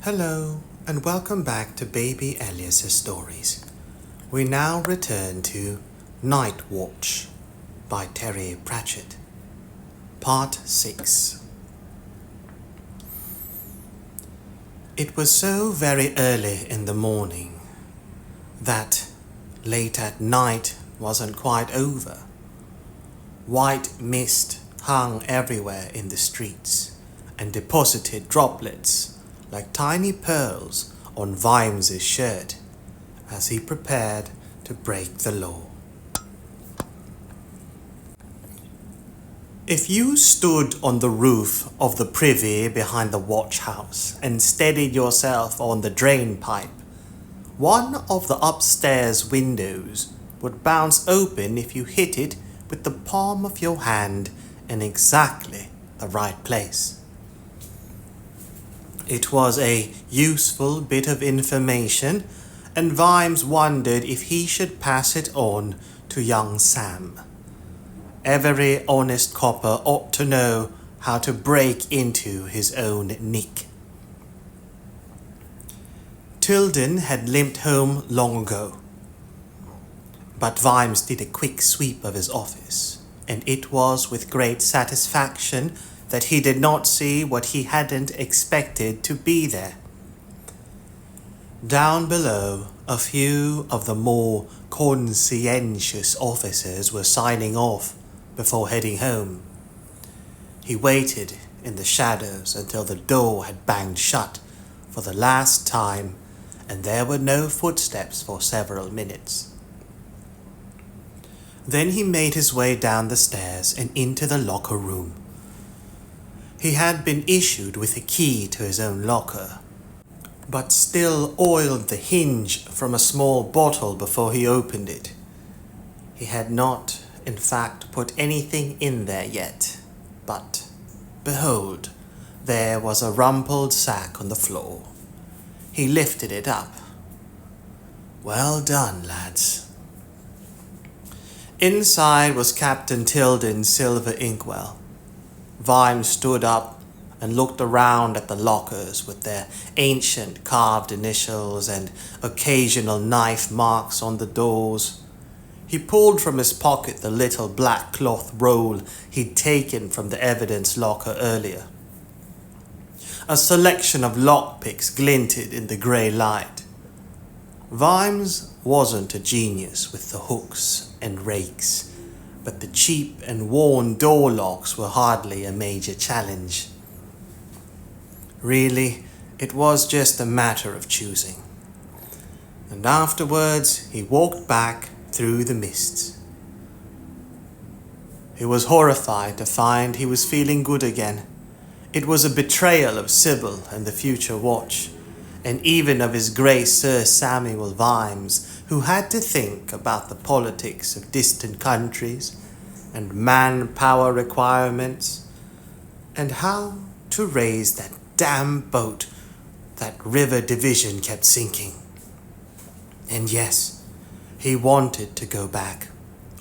Hello, and welcome back to Baby Elias's Stories. We now return to Night Watch by Terry Pratchett, Part 6. It was so very early in the morning that late at night wasn't quite over. White mist hung everywhere in the streets and deposited droplets like tiny pearls on Vimes' shirt as he prepared to break the law. If you stood on the roof of the privy behind the watch house and steadied yourself on the drain pipe, one of the upstairs windows would bounce open if you hit it with the palm of your hand in exactly the right place. It was a useful bit of information, and Vimes wondered if he should pass it on to young Sam. Every honest copper ought to know how to break into his own nick. Tilden had limped home long ago, but Vimes did a quick sweep of his office, and it was with great satisfaction that he did not see what he hadn't expected to be there. Down below, a few of the more conscientious officers were signing off before heading home. He waited in the shadows until the door had banged shut for the last time, and there were no footsteps for several minutes. Then he made his way down the stairs and into the locker room. He had been issued with a key to his own locker, but still oiled the hinge from a small bottle before he opened it. He had not, in fact, put anything in there yet, but, behold, there was a rumpled sack on the floor. He lifted it up. Well done, lads. Inside was Captain Tilden's silver inkwell. Vimes stood up and looked around at the lockers with their ancient carved initials and occasional knife marks on the doors. He pulled from his pocket the little black cloth roll he'd taken from the evidence locker earlier. A selection of lockpicks glinted in the grey light. Vimes wasn't a genius with the hooks and rakes, but the cheap and worn door locks were hardly a major challenge. Really, it was just a matter of choosing. And afterwards, he walked back through the mists. He was horrified to find he was feeling good again. It was a betrayal of Sybil and the future watch, and even of his Grace Sir Samuel Vimes, who had to think about the politics of distant countries and manpower requirements, and how to raise that damn boat that River Division kept sinking. And yes, he wanted to go back,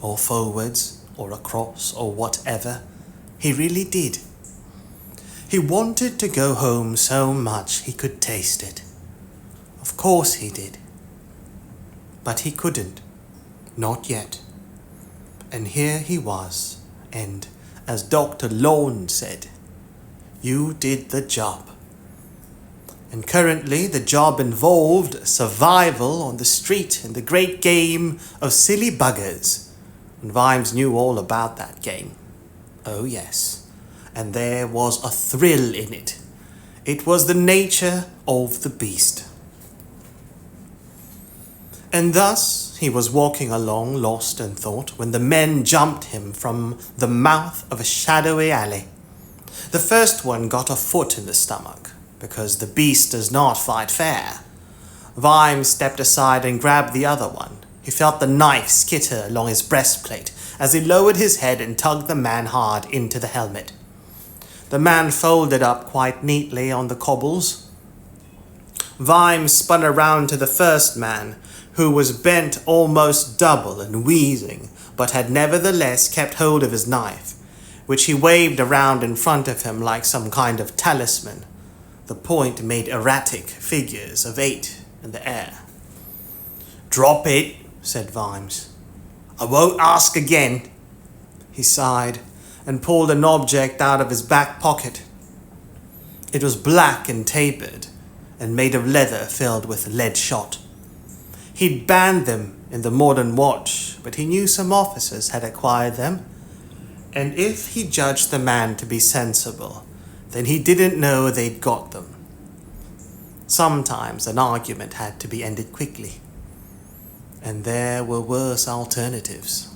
or forwards, or across, or whatever. He really did. He wanted to go home so much he could taste it. Of course he did. But he couldn't. Not yet. And here he was, and, as Dr. Lorne said, you did the job. And currently the job involved survival on the street in the great game of silly buggers. And Vimes knew all about that game. Oh yes, and there was a thrill in it. It was the nature of the beast. And thus he was walking along, lost in thought, when the men jumped him from the mouth of a shadowy alley. The first one got a foot in the stomach, because the beast does not fight fair. Vimes stepped aside and grabbed the other one. He felt the knife skitter along his breastplate as he lowered his head and tugged the man hard into the helmet. The man folded up quite neatly on the cobbles. Vimes spun around to the first man, who was bent almost double and wheezing, but had nevertheless kept hold of his knife, which he waved around in front of him like some kind of talisman. The point made erratic figures of 8 in the air. "Drop it," said Vimes. "I won't ask again." He sighed and pulled an object out of his back pocket. It was black and tapered and made of leather filled with lead shot. He'd banned them in the modern watch, but he knew some officers had acquired them, and if he judged the man to be sensible, then he didn't know they'd got them. Sometimes an argument had to be ended quickly, and there were worse alternatives.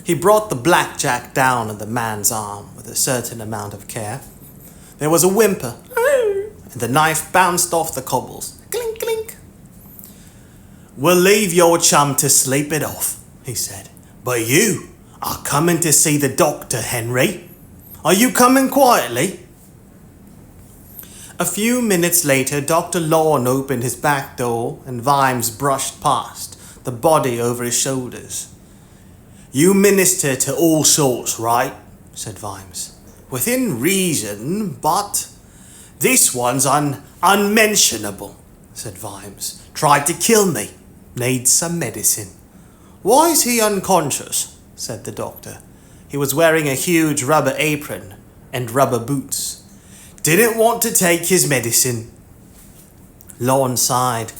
He brought the blackjack down on the man's arm with a certain amount of care. There was a whimper, and the knife bounced off the cobbles. Clink, clink. "We'll leave your chum to sleep it off," he said. "But you are coming to see the doctor, Henry. Are you coming quietly?" A few minutes later, Dr. Lorne opened his back door and Vimes brushed past, the body over his shoulders. "You minister to all sorts, right?" said Vimes. "Within reason, but this one's unmentionable," said Vimes. "Tried to kill me. Needs some medicine." "Why is he unconscious?" said the doctor. He was wearing a huge rubber apron and rubber boots. "Didn't want to take his medicine." Lorne sighed,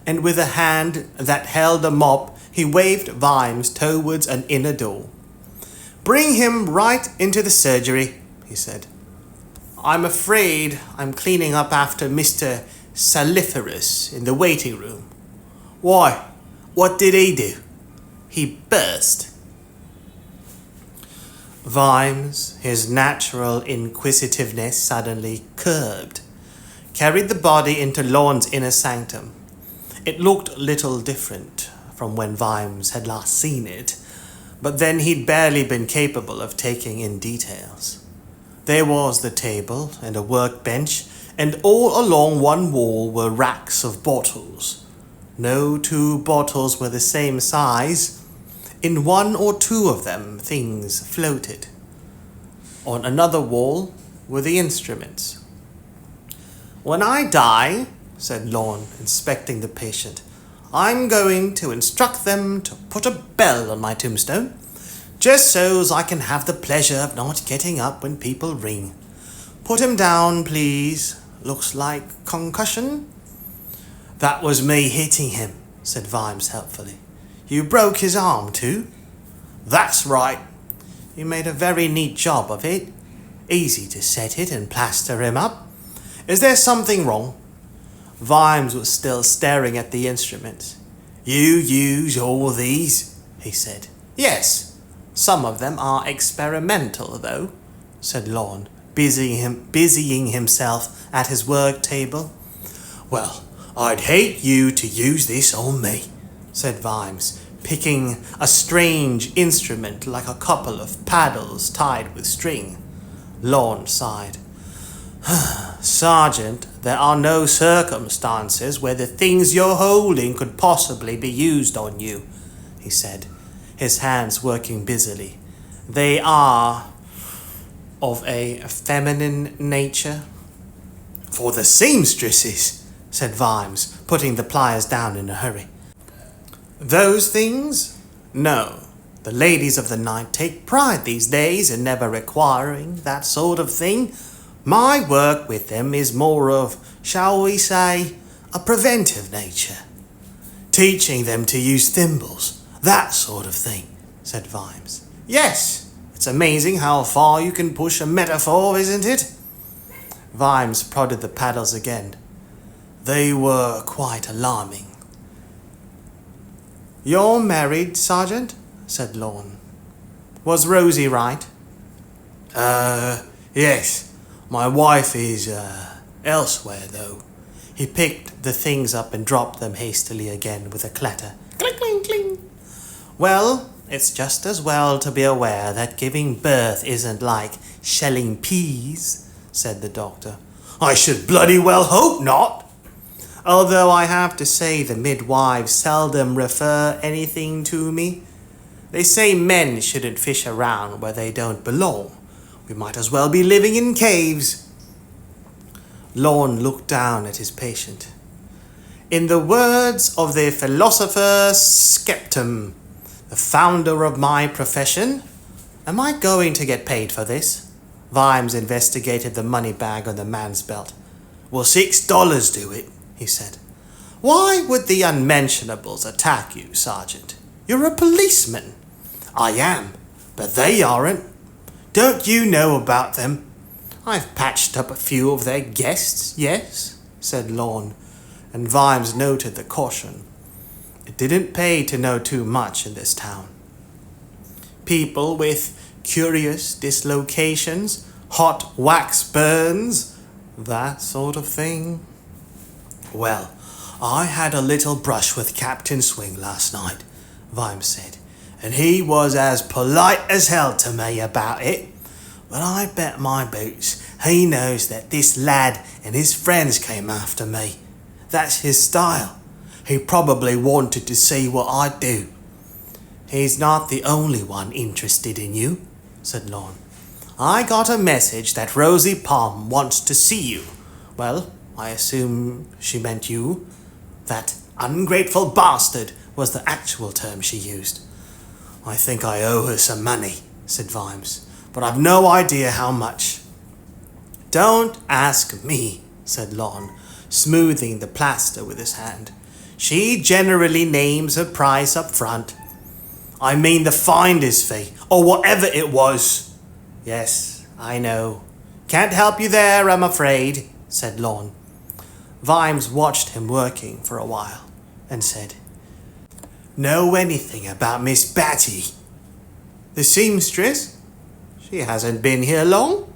and with a hand that held a mop, he waved Vimes towards an inner door. "Bring him right into the surgery," he said. "I'm afraid I'm cleaning up after Mr. Saliferous in the waiting room." "Why? What did he do?" "He burst." Vimes, his natural inquisitiveness suddenly curbed, carried the body into Lorne's inner sanctum. It looked little different from when Vimes had last seen it, but then he'd barely been capable of taking in details. There was the table and a workbench, and all along one wall were racks of bottles. No two bottles were the same size. In one or two of them, things floated. On another wall were the instruments. "When I die," said Lorne, inspecting the patient, "I'm going to instruct them to put a bell on my tombstone, just so's I can have the pleasure of not getting up when people ring. Put him down, please. Looks like concussion." "That was me hitting him," said Vimes helpfully. "You broke his arm too?" "That's right." "You made a very neat job of it. Easy to set it and plaster him up. Is there something wrong?" Vimes was still staring at the instruments. "You use all these?" he said. "Yes. Some of them are experimental, though," said Lorne, busying himself at his work table. "Well, I'd hate you to use this on me," said Vimes, picking a strange instrument like a couple of paddles tied with string. Lorne sighed. "Sergeant, there are no circumstances where the things you're holding could possibly be used on you," he said, his hands working busily. "They are of a feminine nature." "For the seamstresses," said Vimes, putting the pliers down in a hurry. "Those things? No. The ladies of the night take pride these days in never requiring that sort of thing. My work with them is more of, shall we say, a preventive nature. Teaching them to use thimbles, that sort of thing," said Vimes. "Yes, it's amazing how far you can push a metaphor, isn't it?" Vimes prodded the paddles again. They were quite alarming. "You're married, Sergeant?" said Lorne. "Was Rosie right?" Yes. My wife is, elsewhere, though." He picked the things up and dropped them hastily again with a clatter. Clink, clink, clink. "Well, it's just as well to be aware that giving birth isn't like shelling peas," said the doctor. "I should bloody well hope not." "Although I have to say the midwives seldom refer anything to me. They say men shouldn't fish around where they don't belong. We might as well be living in caves." Lorne looked down at his patient. In the words of the philosopher Skeptum, the founder of my profession, am I going to get paid for this? Vimes investigated the money bag on the man's belt. Will $6 do it? He said. Why would the unmentionables attack you, Sergeant? You're a policeman. I am, but they aren't. Don't you know about them? I've patched up a few of their guests, yes, said Lorne, and Vimes noted the caution. It didn't pay to know too much in this town. People with curious dislocations, hot wax burns, that sort of thing. Well, I had a little brush with Captain Swing last night, Vimes said, and he was as polite as hell to me about it. But I bet my boots he knows that this lad and his friends came after me. That's his style. He probably wanted to see what I'd do. He's not the only one interested in you, said Lorne. I got a message that Rosie Palm wants to see you. Well, I assume she meant you. That ungrateful bastard was the actual term she used. I think I owe her some money, said Vimes, but I've no idea how much. Don't ask me, said Lorne, smoothing the plaster with his hand. She generally names her price up front. I mean the finder's fee, or whatever it was. Yes, I know. Can't help you there, I'm afraid, said Lorne. Vimes watched him working for a while and said, Know anything about Miss Batty? The seamstress? She hasn't been here long.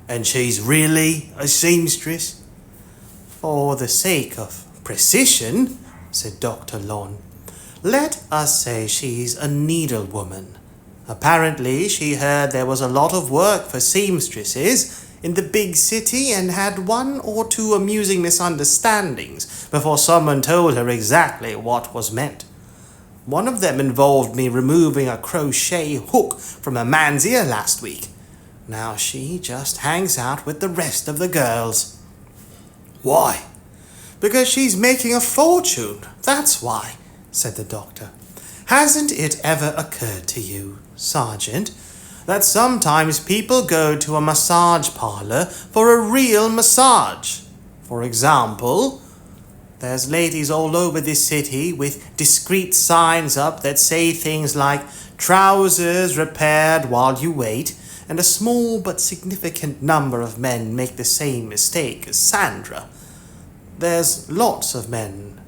And she's really a seamstress? For the sake of precision, said Dr. Lorne, let us say she's a needlewoman. Apparently she heard there was a lot of work for seamstresses in the big city and had one or two amusing misunderstandings before someone told her exactly what was meant. One of them involved me removing a crochet hook from a man's ear last week. Now she just hangs out with the rest of the girls. Why? Because she's making a fortune, that's why, said the doctor. Hasn't it ever occurred to you, Sergeant, that sometimes people go to a massage parlor for a real massage? For example, there's ladies all over this city with discreet signs up that say things like trousers repaired while you wait, and a small but significant number of men make the same mistake as Sandra. There's lots of men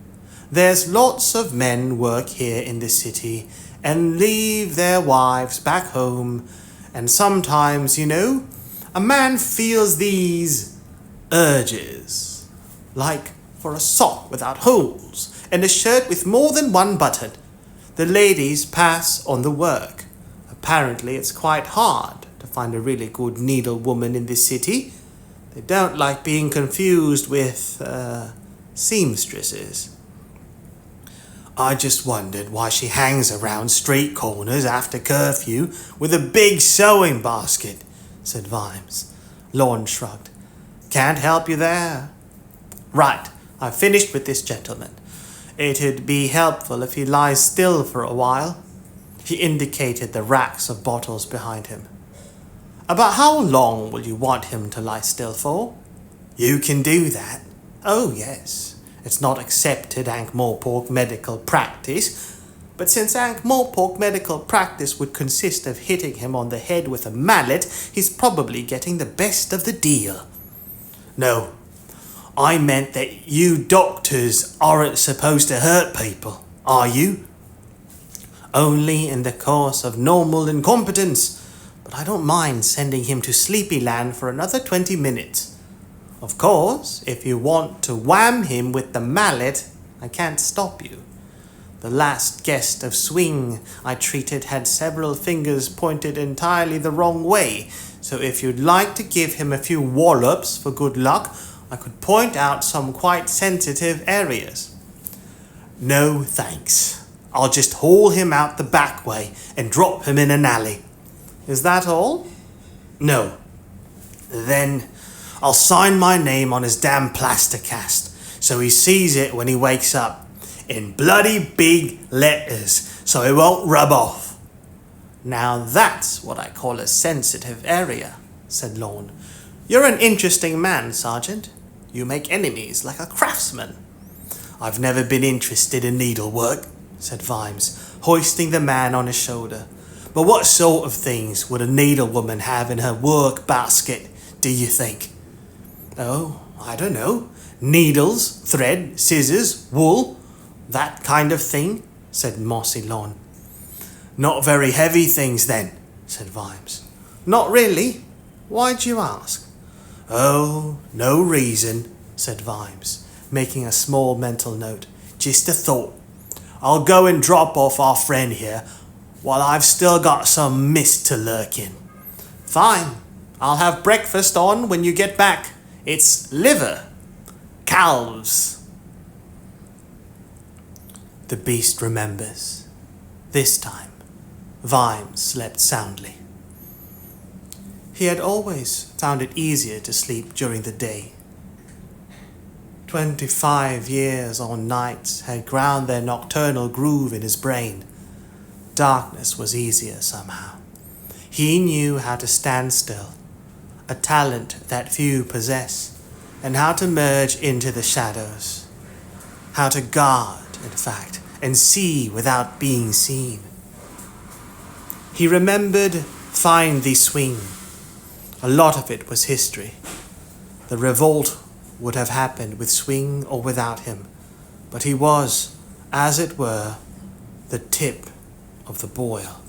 work here in this city and leave their wives back home, and sometimes, you know, a man feels these urges, like for a sock without holes and a shirt with more than one button. The ladies pass on the work. Apparently it's quite hard to find a really good needlewoman in this city. They don't like being confused with seamstresses. I just wondered why she hangs around street corners after curfew with a big sewing basket, said Vimes. Lorne shrugged. Can't help you there. Right, I've finished with this gentleman. It'd be helpful if he lies still for a while. He indicated the racks of bottles behind him. About how long will you want him to lie still for? You can do that. Oh, yes. It's not accepted Ankh-Morpork medical practice, but since Ankh-Morpork medical practice would consist of hitting him on the head with a mallet, he's probably getting the best of the deal. No, I meant that you doctors aren't supposed to hurt people, are you? Only in the course of normal incompetence, but I don't mind sending him to Sleepyland for another 20 minutes. Of course, if you want to wham him with the mallet, I can't stop you. The last guest of Swing I treated had several fingers pointed entirely the wrong way, so if you'd like to give him a few wallops for good luck, I could point out some quite sensitive areas. No thanks. I'll just haul him out the back way and drop him in an alley. Is that all? No. Then I'll sign my name on his damn plaster cast, so he sees it when he wakes up, in bloody big letters, so it won't rub off." "Now that's what I call a sensitive area," said Lorne. "You're an interesting man, Sergeant. You make enemies like a craftsman." "I've never been interested in needlework," said Vimes, hoisting the man on his shoulder. "But what sort of things would a needlewoman have in her work basket, do you think?" "Oh, I don't know. Needles, thread, scissors, wool, that kind of thing," said Mossy Lorne. "Not very heavy things then," said Vimes. "Not really? Why'd you ask?" "Oh, no reason," said Vimes, making a small mental note. "Just a thought. I'll go and drop off our friend here while I've still got some mist to lurk in." "Fine. I'll have breakfast on when you get back. It's liver. Calves." The beast remembers. This time, Vimes slept soundly. He had always found it easier to sleep during the day. 25 years or nights had ground their nocturnal groove in his brain. Darkness was easier somehow. He knew how to stand still, a talent that few possess, and how to merge into the shadows. How to guard, in fact, and see without being seen. He remembered Find the Swing. A lot of it was history. The revolt would have happened with Swing or without him, but he was, as it were, the tip of the boil.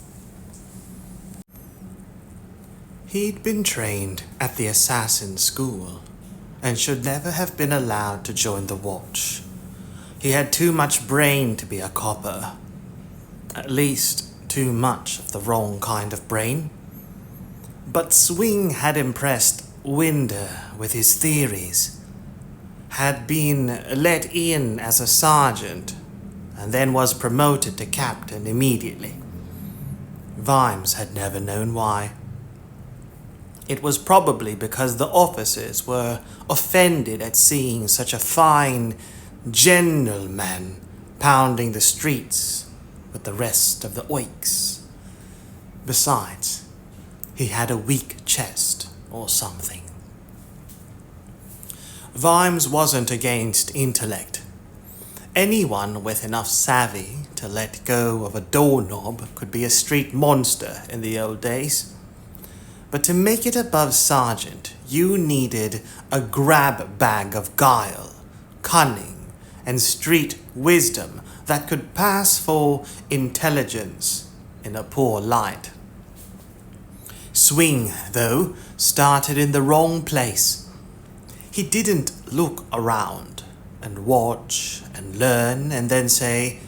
He'd been trained at the assassin school and should never have been allowed to join the watch. He had too much brain to be a copper. At least, too much of the wrong kind of brain. But Swing had impressed Winder with his theories, had been let in as a sergeant, and then was promoted to captain immediately. Vimes had never known why. It was probably because the officers were offended at seeing such a fine gentleman pounding the streets with the rest of the oiks. Besides, he had a weak chest or something. Vimes wasn't against intellect. Anyone with enough savvy to let go of a doorknob could be a street monster in the old days. But to make it above sergeant, you needed a grab bag of guile, cunning, and street wisdom that could pass for intelligence in a poor light. Swing, though, started in the wrong place. He didn't look around and watch and learn and then say,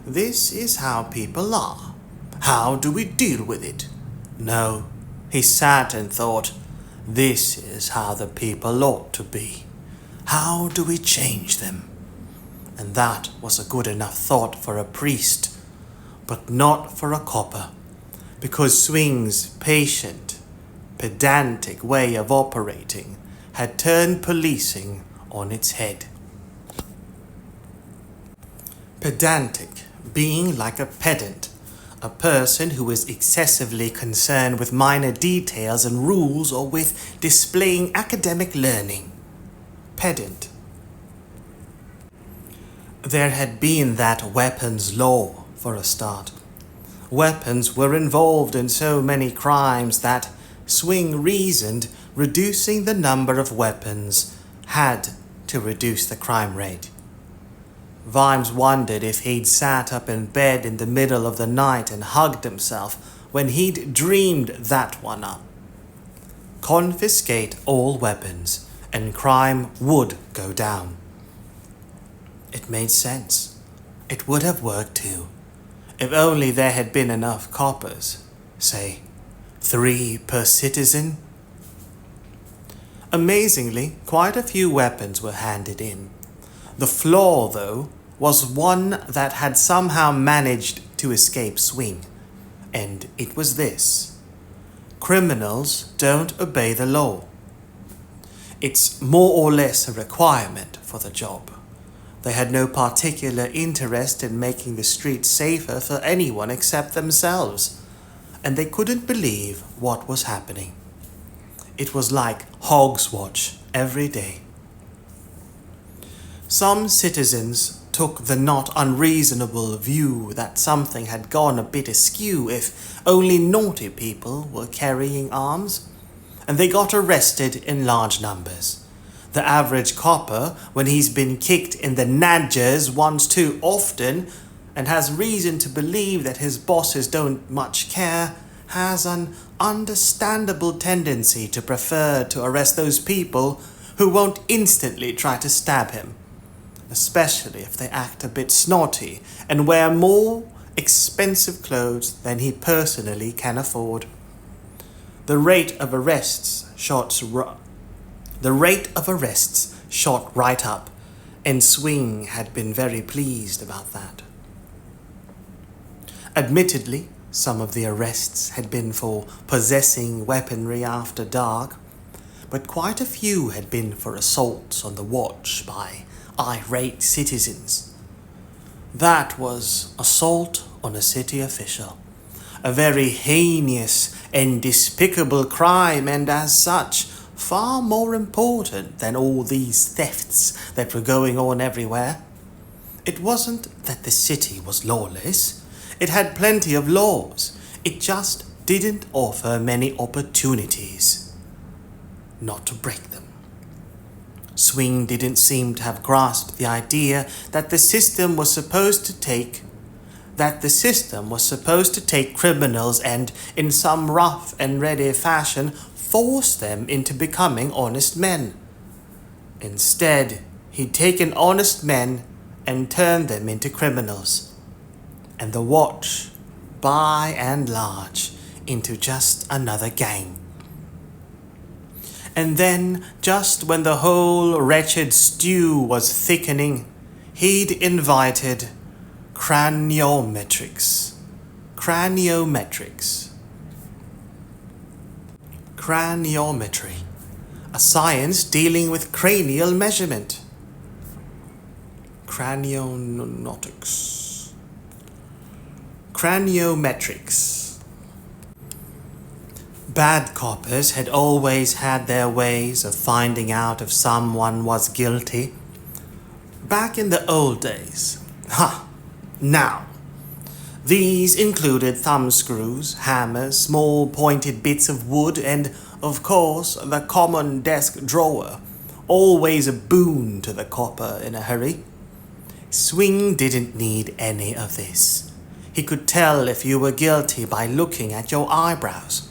"This is how people are. How do we deal with it?" No, he sat and thought, "This is how the people ought to be. How do we change them?" And that was a good enough thought for a priest, but not for a copper, because Swing's patient, pedantic way of operating had turned policing on its head. Pedantic being like a pedant, a person who is excessively concerned with minor details and rules or with displaying academic learning. Pedant. There had been that weapons law, for a start. Weapons were involved in so many crimes that, Swing reasoned, reducing the number of weapons had to reduce the crime rate. Vimes wondered if he'd sat up in bed in the middle of the night and hugged himself when he'd dreamed that one up. Confiscate all weapons, and crime would go down. It made sense. It would have worked too, if only there had been enough coppers, say, 3 per citizen. Amazingly, quite a few weapons were handed in. The flaw, though, was one that had somehow managed to escape Swing, and it was this: criminals don't obey the law. It's more or less a requirement for the job. They had no particular interest in making the streets safer for anyone except themselves, and they couldn't believe what was happening. It was like Hog's Watch every day. Some citizens took the not unreasonable view that something had gone a bit askew if only naughty people were carrying arms, and they got arrested in large numbers. The average copper, when he's been kicked in the nadgers once too often and has reason to believe that his bosses don't much care, has an understandable tendency to prefer to arrest those people who won't instantly try to stab him, especially if they act a bit snotty and wear more expensive clothes than he personally can afford. The rate of arrests shot right up, and Swing had been very pleased about that. Admittedly, some of the arrests had been for possessing weaponry after dark, but quite a few had been for assaults on the watch by irate citizens. That was assault on a city official, a very heinous and despicable crime, and as such, far more important than all these thefts that were going on everywhere. It wasn't that the city was lawless. It had plenty of laws. It just didn't offer many opportunities not to break them. Swing didn't seem to have grasped the idea that the system was supposed to take criminals and, in some rough and ready fashion, force them into becoming honest men. Instead, he'd taken honest men and turned them into criminals, and the watch, by and large, into just another gang. And then, just when the whole wretched stew was thickening, he'd invited Craniometrics. Craniometry, a science dealing with cranial measurement. Craniometrics. Bad coppers had always had their ways of finding out if someone was guilty. Back in the old days. Now, these included thumbscrews, hammers, small pointed bits of wood, and, of course, the common desk drawer, always a boon to the copper in a hurry. Swing didn't need any of this. He could tell if you were guilty by looking at your eyebrows.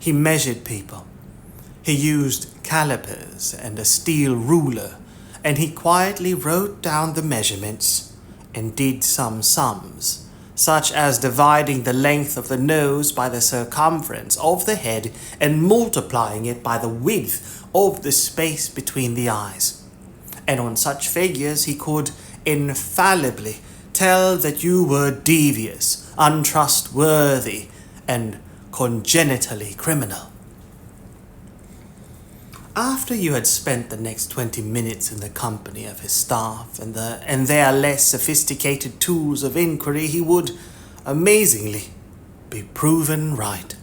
He measured people. He used calipers and a steel ruler, and he quietly wrote down the measurements and did some sums, such as dividing the length of the nose by the circumference of the head and multiplying it by the width of the space between the eyes. And on such figures he could infallibly tell that you were devious, untrustworthy, and congenitally criminal. After you had spent the next 20 minutes in the company of his staff and their less sophisticated tools of inquiry, he would, amazingly, be proven right.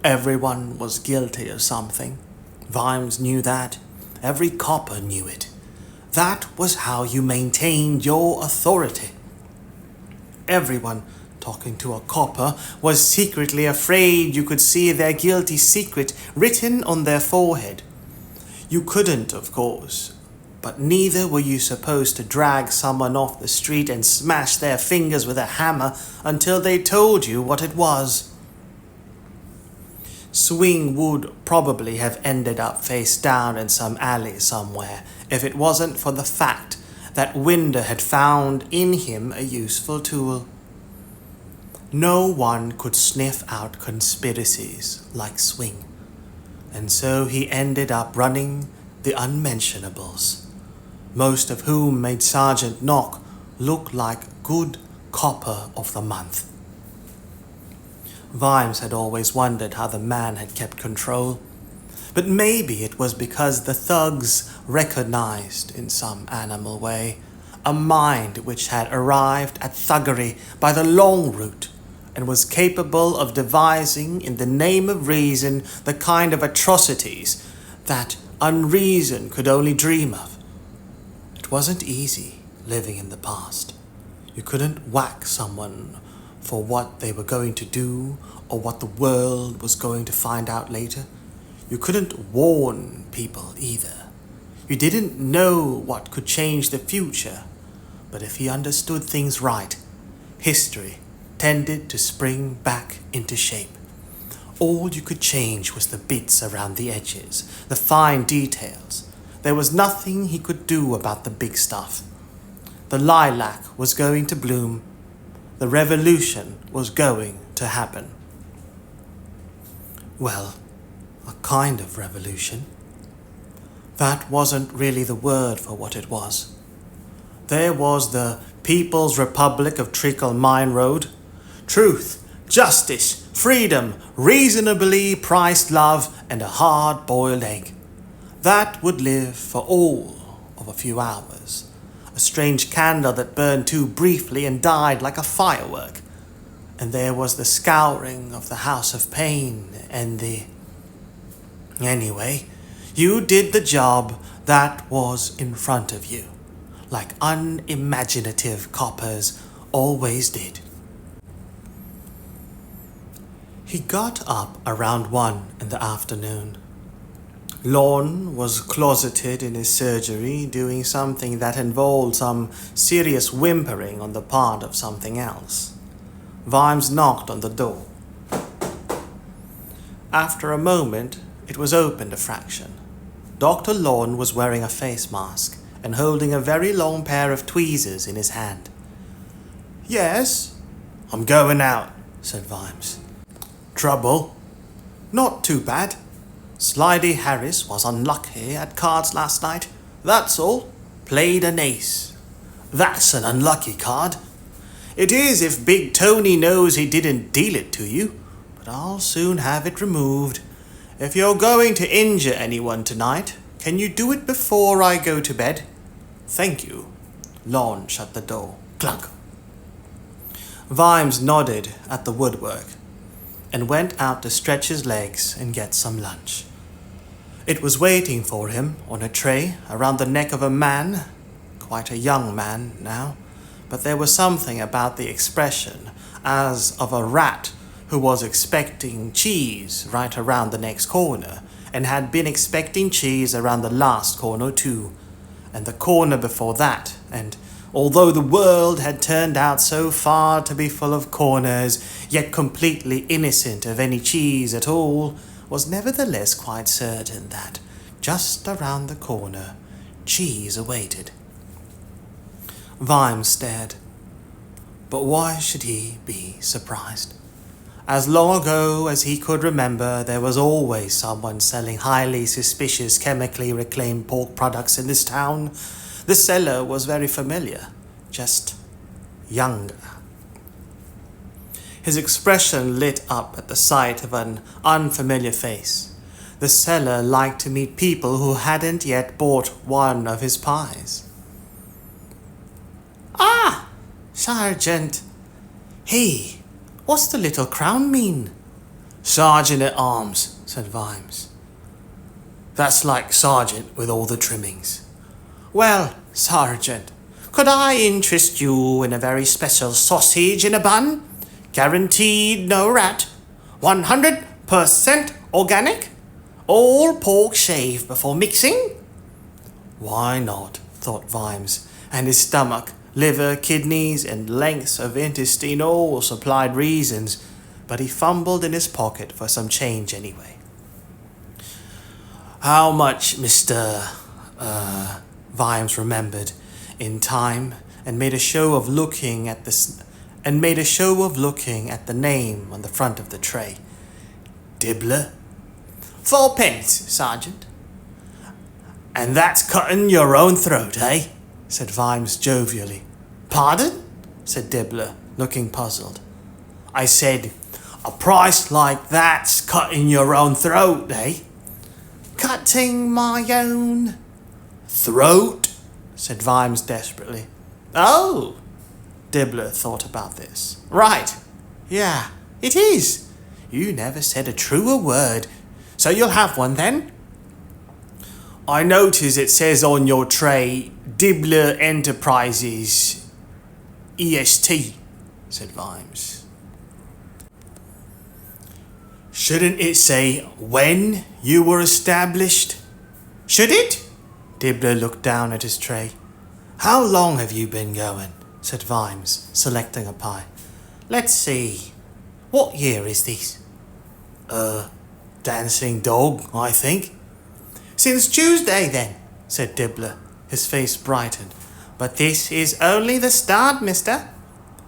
Everyone was guilty of something. Vimes knew that. Every copper knew it. That was how you maintained your authority. Everyone talking to a copper was secretly afraid you could see their guilty secret written on their forehead. You couldn't, of course, but neither were you supposed to drag someone off the street and smash their fingers with a hammer until they told you what it was. Swing would probably have ended up face down in some alley somewhere if it wasn't for the fact that Winder had found in him a useful tool. No one could sniff out conspiracies like Swing, and so he ended up running the unmentionables, most of whom made Sergeant Knock look like good copper of the month. Vimes had always wondered how the man had kept control. But maybe it was because the thugs recognized, in some animal way, a mind which had arrived at thuggery by the long route and was capable of devising, in the name of reason, the kind of atrocities that unreason could only dream of. It wasn't easy living in the past. You couldn't whack someone for what they were going to do or what the world was going to find out later. You couldn't warn people either. You didn't know what could change the future, but if he understood things right, history tended to spring back into shape. All you could change was the bits around the edges, the fine details. There was nothing he could do about the big stuff. The lilac was going to bloom. The revolution was going to happen. Well, a kind of revolution. That wasn't really the word for what it was. There was the People's Republic of Treacle Mine Road. Truth, justice, freedom, reasonably priced love, and a hard-boiled egg. That would live for all of a few hours. A strange candle that burned too briefly and died like a firework. And there was the scouring of the House of Pain and the... Anyway, you did the job that was in front of you, like unimaginative coppers always did. He got up around 1 in the afternoon. Lorne was closeted in his surgery, doing something that involved some serious whimpering on the part of something else. Vimes knocked on the door. After a moment, it was opened a fraction. Dr. Lorne was wearing a face mask and holding a very long pair of tweezers in his hand. "Yes?" "I'm going out," said Vimes. "Trouble?" "Not too bad. Slidey Harris was unlucky at cards last night. That's all. Played an ace." "That's an unlucky card." "It is if Big Tony knows he didn't deal it to you, but I'll soon have it removed. If you're going to injure anyone tonight, can you do it before I go to bed?" "Thank you." Lorne shut the door. Clunk. Vimes nodded at the woodwork and went out to stretch his legs and get some lunch. It was waiting for him on a tray around the neck of a man, quite a young man now, but there was something about the expression as of a rat who was expecting cheese right around the next corner and had been expecting cheese around the last corner too, and the corner before that, and although the world had turned out so far to be full of corners, yet completely innocent of any cheese at all, was nevertheless quite certain that, just around the corner, cheese awaited. Vimes stared. But why should he be surprised? As long ago as he could remember, there was always someone selling highly suspicious chemically reclaimed pork products in this town. The seller was very familiar, just younger. His expression lit up at the sight of an unfamiliar face. The seller liked to meet people who hadn't yet bought one of his pies. "Ah, Sergeant. Hey, what's the little crown mean?" "Sergeant at Arms," said Vimes. "That's like sergeant with all the trimmings." "Well, Sergeant, could I interest you in a very special sausage in a bun? Guaranteed no rat. 100% organic. All pork shaved before mixing?" Why not, thought Vimes, and his stomach, liver, kidneys, and lengths of intestine all supplied reasons, but he fumbled in his pocket for some change anyway. "How much, Mr. Vimes remembered in time and made a show of looking at the name on the front of the tray. "Dibbler?" "4 pence, Sergeant." "And that's cutting your own throat, eh?" said Vimes jovially. "Pardon?" said Dibbler, looking puzzled. "I said, a price like that's cutting your own throat, eh?" Cutting my own throat, said Vimes desperately. Oh, Dibbler thought about this. Right, yeah, it is. You never said a truer word. So you'll have one then? I notice it says on your tray, Dibbler Enterprises, EST, said Vimes. Shouldn't it say when you were established? Should it? Dibbler looked down at his tray. How long have you been going? Said Vimes, selecting a pie. Let's see. What year is this? Dancing dog, I think. Since Tuesday, then, said Dibbler. His face brightened. But this is only the start, mister.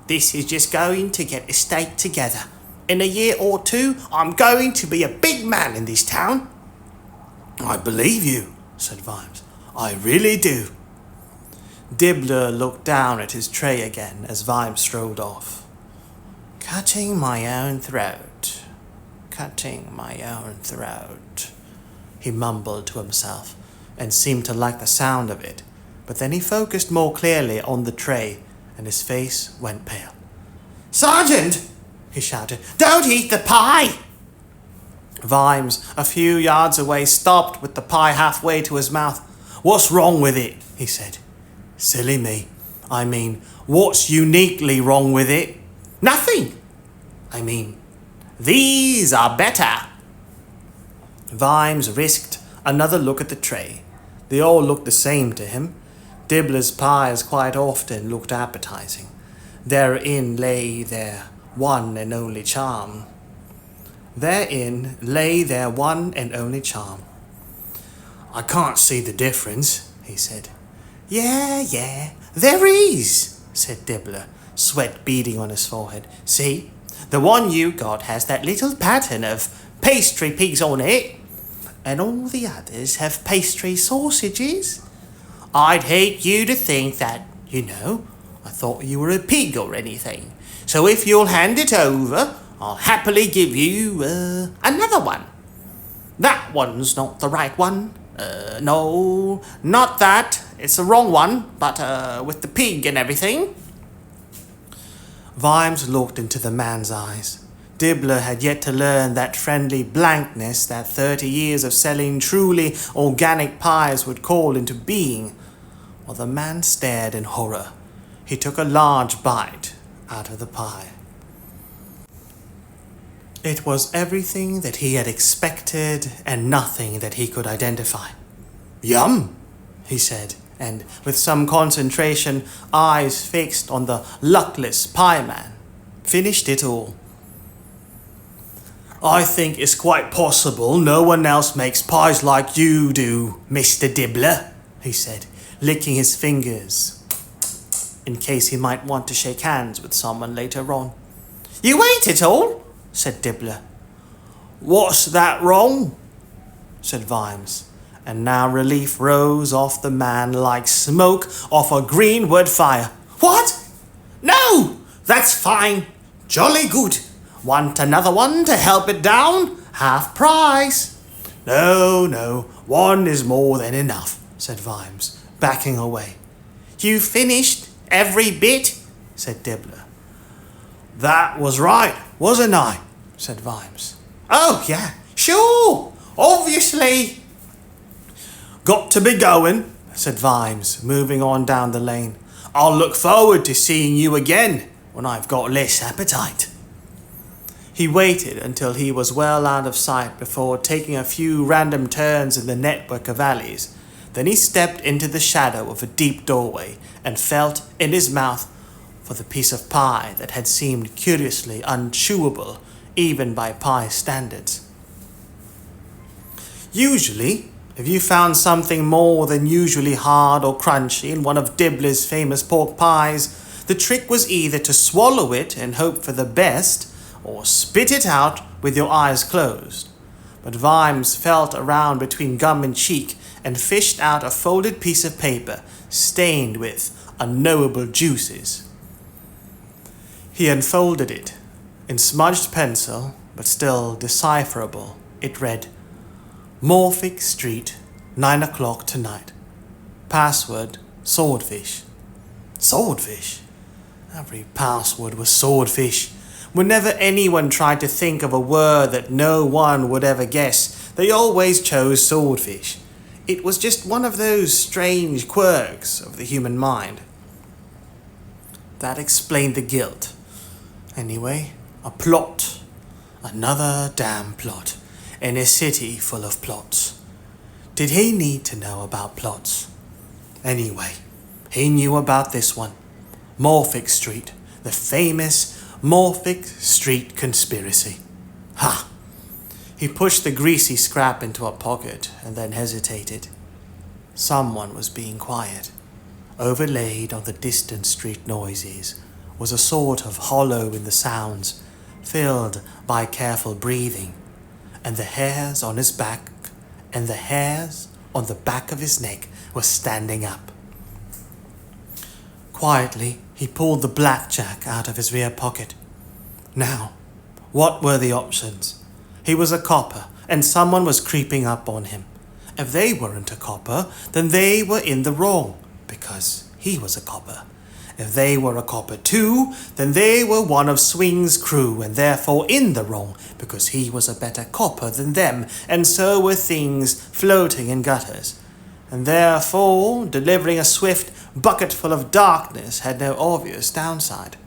This is just going to get estate together. In a year or two, I'm going to be a big man in this town. I believe you, said Vimes. I really do. Dibbler looked down at his tray again as Vimes strolled off. Cutting my own throat. Cutting my own throat. He mumbled to himself and seemed to like the sound of it, but then he focused more clearly on the tray and his face went pale. Sergeant! He shouted. Don't eat the pie! Vimes, a few yards away, stopped with the pie halfway to his mouth. What's wrong with it? He said. Silly me. I mean, what's uniquely wrong with it? Nothing. I mean, these are better. Vimes risked another look at the tray. They all looked the same to him. Dibbler's pies quite often looked appetizing. Therein lay their one and only charm. Therein lay their one and only charm. I can't see the difference, he said. Yeah, there is, said Dibbler, sweat beading on his forehead. See, the one you got has that little pattern of pastry pigs on it, and all the others have pastry sausages. I'd hate you to think that, I thought you were a pig or anything. So if you'll hand it over, I'll happily give you, another one. That one's not the right one. No, not that. It's the wrong one, but, with the pig and everything. Vimes looked into the man's eyes. Dibbler had yet to learn that friendly blankness that 30 years of selling truly organic pies would call into being. While the man stared in horror, he took a large bite out of the pie. It was everything that he had expected and nothing that he could identify. Yum, he said, and with some concentration, eyes fixed on the luckless pie man, finished it all. I think it's quite possible no one else makes pies like you do, Mr. Dibbler, he said, licking his fingers in case he might want to shake hands with someone later on. You ate it all? Said Dibbler. What's that wrong? Said Vimes, and now relief rose off the man like smoke off a green wood fire. What? No! That's fine. Jolly good. Want another one to help it down? Half price. No, one is more than enough, said Vimes, backing away. You finished every bit? Said Dibbler. That was right, wasn't I? Said Vimes. Oh, yeah, sure, obviously. Got to be going, said Vimes, moving on down the lane. I'll look forward to seeing you again when I've got less appetite. He waited until he was well out of sight before taking a few random turns in the network of alleys. Then he stepped into the shadow of a deep doorway and felt in his mouth for the piece of pie that had seemed curiously unchewable even by pie standards. Usually, if you found something more than usually hard or crunchy in one of Dibbler's famous pork pies, the trick was either to swallow it and hope for the best, or spit it out with your eyes closed. But Vimes felt around between gum and cheek and fished out a folded piece of paper stained with unknowable juices. He unfolded it. In smudged pencil, but still decipherable, it read, Morphic Street, 9 o'clock tonight. Password, swordfish. Swordfish? Every password was swordfish. Whenever anyone tried to think of a word that no one would ever guess, they always chose swordfish. It was just one of those strange quirks of the human mind. That explained the guilt. Anyway, a plot. Another damn plot. In a city full of plots. Did he need to know about plots? Anyway, he knew about this one. Morphic Street. The famous Morphic Street conspiracy. Ha! He pushed the greasy scrap into a pocket and then hesitated. Someone was being quiet. Overlaid on the distant street noises was a sort of hollow in the sounds, filled by careful breathing, and the hairs on his back and the hairs on the back of his neck were standing up. Quietly, he pulled the blackjack out of his rear pocket. Now, what were the options? He was a copper, and someone was creeping up on him. If they weren't a copper, then they were in the wrong, because he was a copper. If they were a copper too, then they were one of Swing's crew, and therefore in the wrong, because he was a better copper than them, and so were things floating in gutters. And therefore, delivering a swift bucketful of darkness had no obvious downside.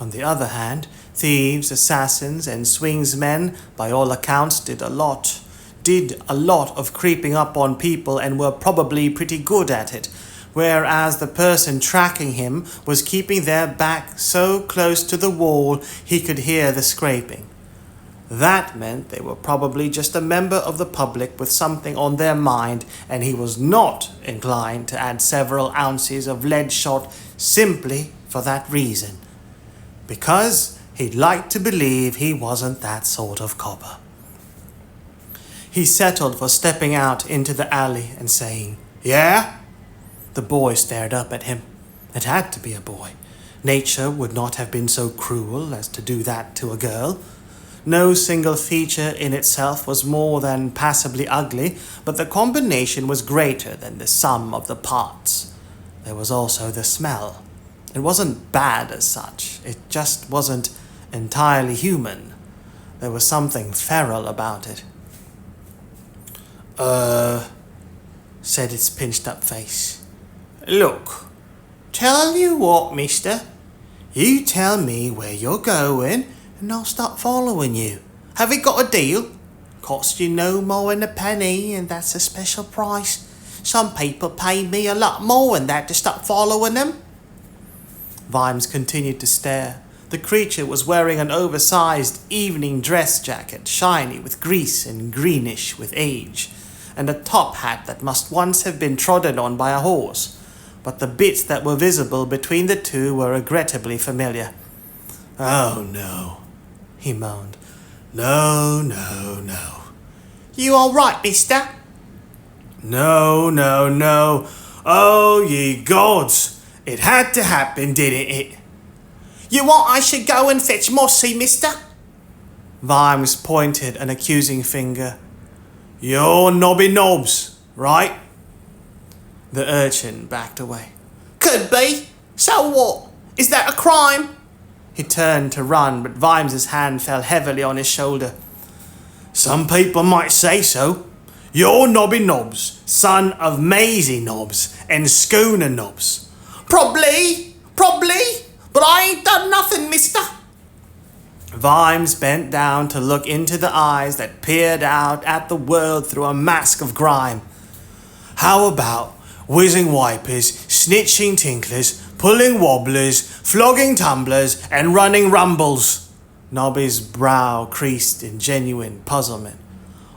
On the other hand, thieves, assassins, and Swing's men, by all accounts, did a lot of creeping up on people and were probably pretty good at it, whereas the person tracking him was keeping their back so close to the wall he could hear the scraping. That meant they were probably just a member of the public with something on their mind, and he was not inclined to add several ounces of lead shot simply for that reason. Because he'd like to believe he wasn't that sort of copper. He settled for stepping out into the alley and saying, "Yeah?" The boy stared up at him. It had to be a boy. Nature would not have been so cruel as to do that to a girl. No single feature in itself was more than passably ugly, but the combination was greater than the sum of the parts. There was also the smell. It wasn't bad as such, it just wasn't entirely human. There was something feral about it. Said its pinched-up face. "Look, tell you what, mister. You tell me where you're going, and I'll start following you. Have we got a deal? Cost you no more than a penny, and that's a special price. Some people pay me a lot more than that to start following them." Vimes continued to stare. The creature was wearing an oversized evening dress jacket, shiny with grease and greenish with age, and a top hat that must once have been trodden on by a horse, but the bits that were visible between the two were regrettably familiar. "Oh no," he moaned. "No, no, no." "You all right, mister?" "No, no, no. Oh, ye gods! It had to happen, didn't it?" "You want I should go and fetch Mossy, mister?" Vimes pointed an accusing finger. "You're Nobby Nobs, right?" The urchin backed away. "Could be. So what? Is that a crime?" He turned to run, but Vimes's hand fell heavily on his shoulder. "Some people might say so. You're Nobby Nobs, son of Maisie Nobs and Schooner Nobs." Probably, but I ain't done nothing, mister." Vimes bent down to look into the eyes that peered out at the world through a mask of grime. "How about whizzing wipers, snitching tinklers, pulling wobblers, flogging tumblers, and running rumbles?" Nobby's brow creased in genuine puzzlement.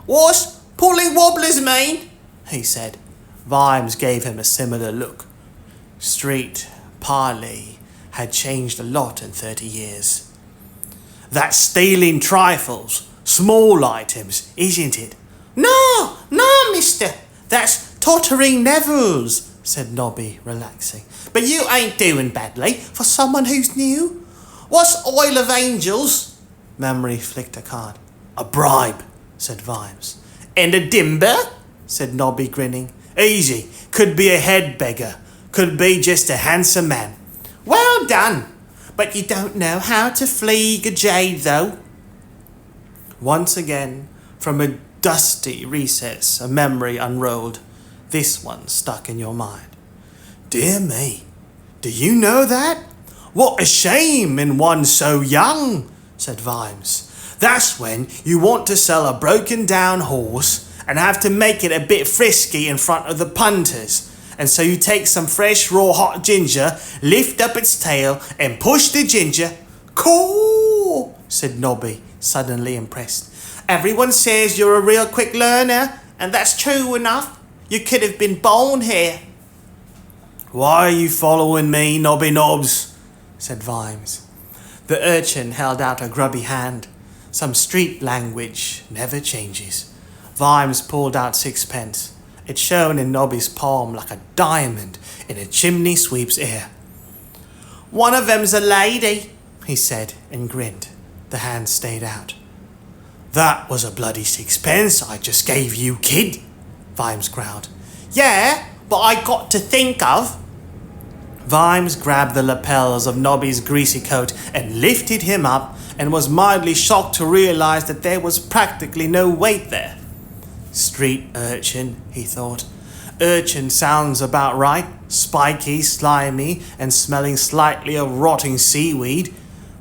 "What's pulling wobblers mean?" he said. Vimes gave him a similar look. Street parley had changed a lot in 30 years. "That's stealing trifles, small items, isn't it?" No, mister. That's tottering Neville's," said Nobby, relaxing. "But you ain't doing badly for someone who's new. What's Oil of Angels?" Memory flicked a card. "A bribe," said Vimes. And a dimber? Said Nobby, grinning. Easy. Could be a head beggar. Could be just a handsome man. Well done. But you don't know how to fleeg a jade, though. Once again, from a dusty recess, a memory unrolled. This one stuck in your mind. Dear me, do you know that? What a shame in one so young, said Vimes. That's when you want to sell a broken down horse and have to make it a bit frisky in front of the punters. And so you take some fresh raw hot ginger, lift up its tail and push the ginger. Cool, said Nobby, suddenly impressed. Everyone says you're a real quick learner, and that's true enough. You could have been born here. Why are you following me, Nobby Nobs? Said Vimes. The urchin held out a grubby hand. Some street language never changes. Vimes pulled out sixpence. It shone in Nobby's palm like a diamond in a chimney sweep's ear. One of them's a lady, he said and grinned. The hand stayed out. That was a bloody sixpence I just gave you, kid, Vimes growled. Yeah, but I got to think of. Vimes grabbed the lapels of Nobby's greasy coat and lifted him up and was mildly shocked to realize that there was practically no weight there. Street urchin, he thought. Urchin sounds about right, spiky, slimy, and smelling slightly of rotting seaweed.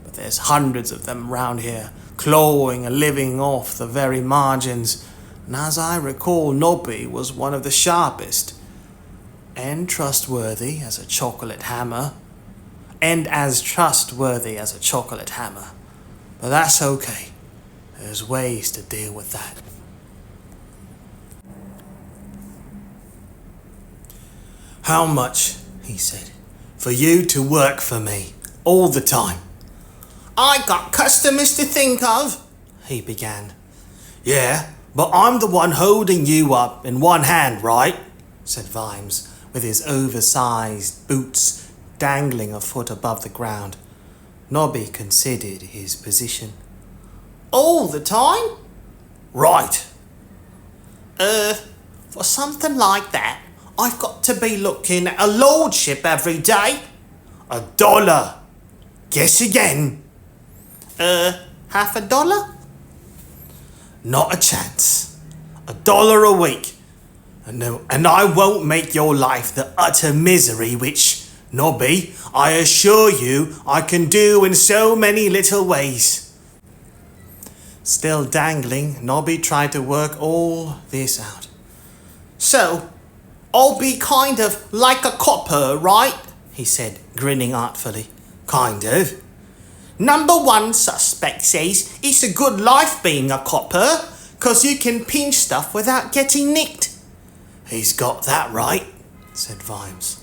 But there's hundreds of them round here, clawing and living off the very margins. And as I recall, Nobby was one of the sharpest. And trustworthy as a chocolate hammer. And as trustworthy as a chocolate hammer. But that's okay. There's ways to deal with that. How much, he said, for you to work for me all the time? I got customers to think of, he began. Yeah, but I'm the one holding you up in one hand, right? Said Vimes, with his oversized boots dangling a foot above the ground. Nobby considered his position. All the time? Right. For something like that, I've got to be looking at a lordship every day. $1. Guess again. Half a dollar? Not a chance. $1 a week. And I won't make your life the utter misery which, Nobby, I assure you I can do in so many little ways. Still dangling, Nobby tried to work all this out. So, I'll be kind of like a copper, right? He said, grinning artfully. Kind of. Number one suspect says it's a good life being a copper, 'cause you can pinch stuff without getting nicked. He's got that right, said Vimes.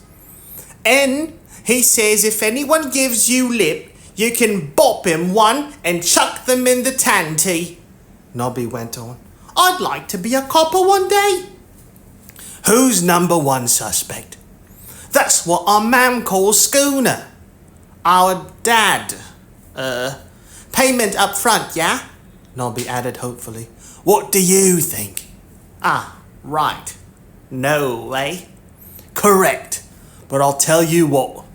And he says if anyone gives you lip, you can bop him one and chuck them in the tanty. Nobby went on. I'd like to be a copper one day. Who's number one suspect? That's what our mam calls schooner. Our dad. Payment up front, yeah? Nobby added hopefully. What do you think? Ah, right. No, eh? Correct. But I'll tell you what.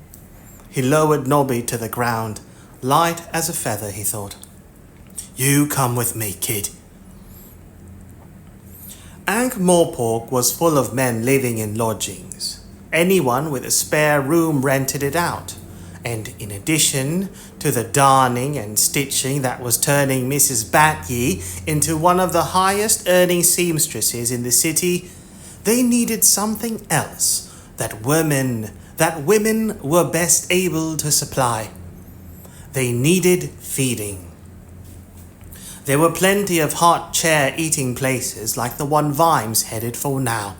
He lowered Nobby to the ground. Light as a feather, he thought. You come with me, kid. Ankh-Morpork was full of men living in lodgings. Anyone with a spare room rented it out. And in addition to the darning and stitching that was turning Mrs. Batye into one of the highest earning seamstresses in the city, they needed something else that women were best able to supply. They needed feeding. There were plenty of hot chair eating places like the one Vimes headed for now.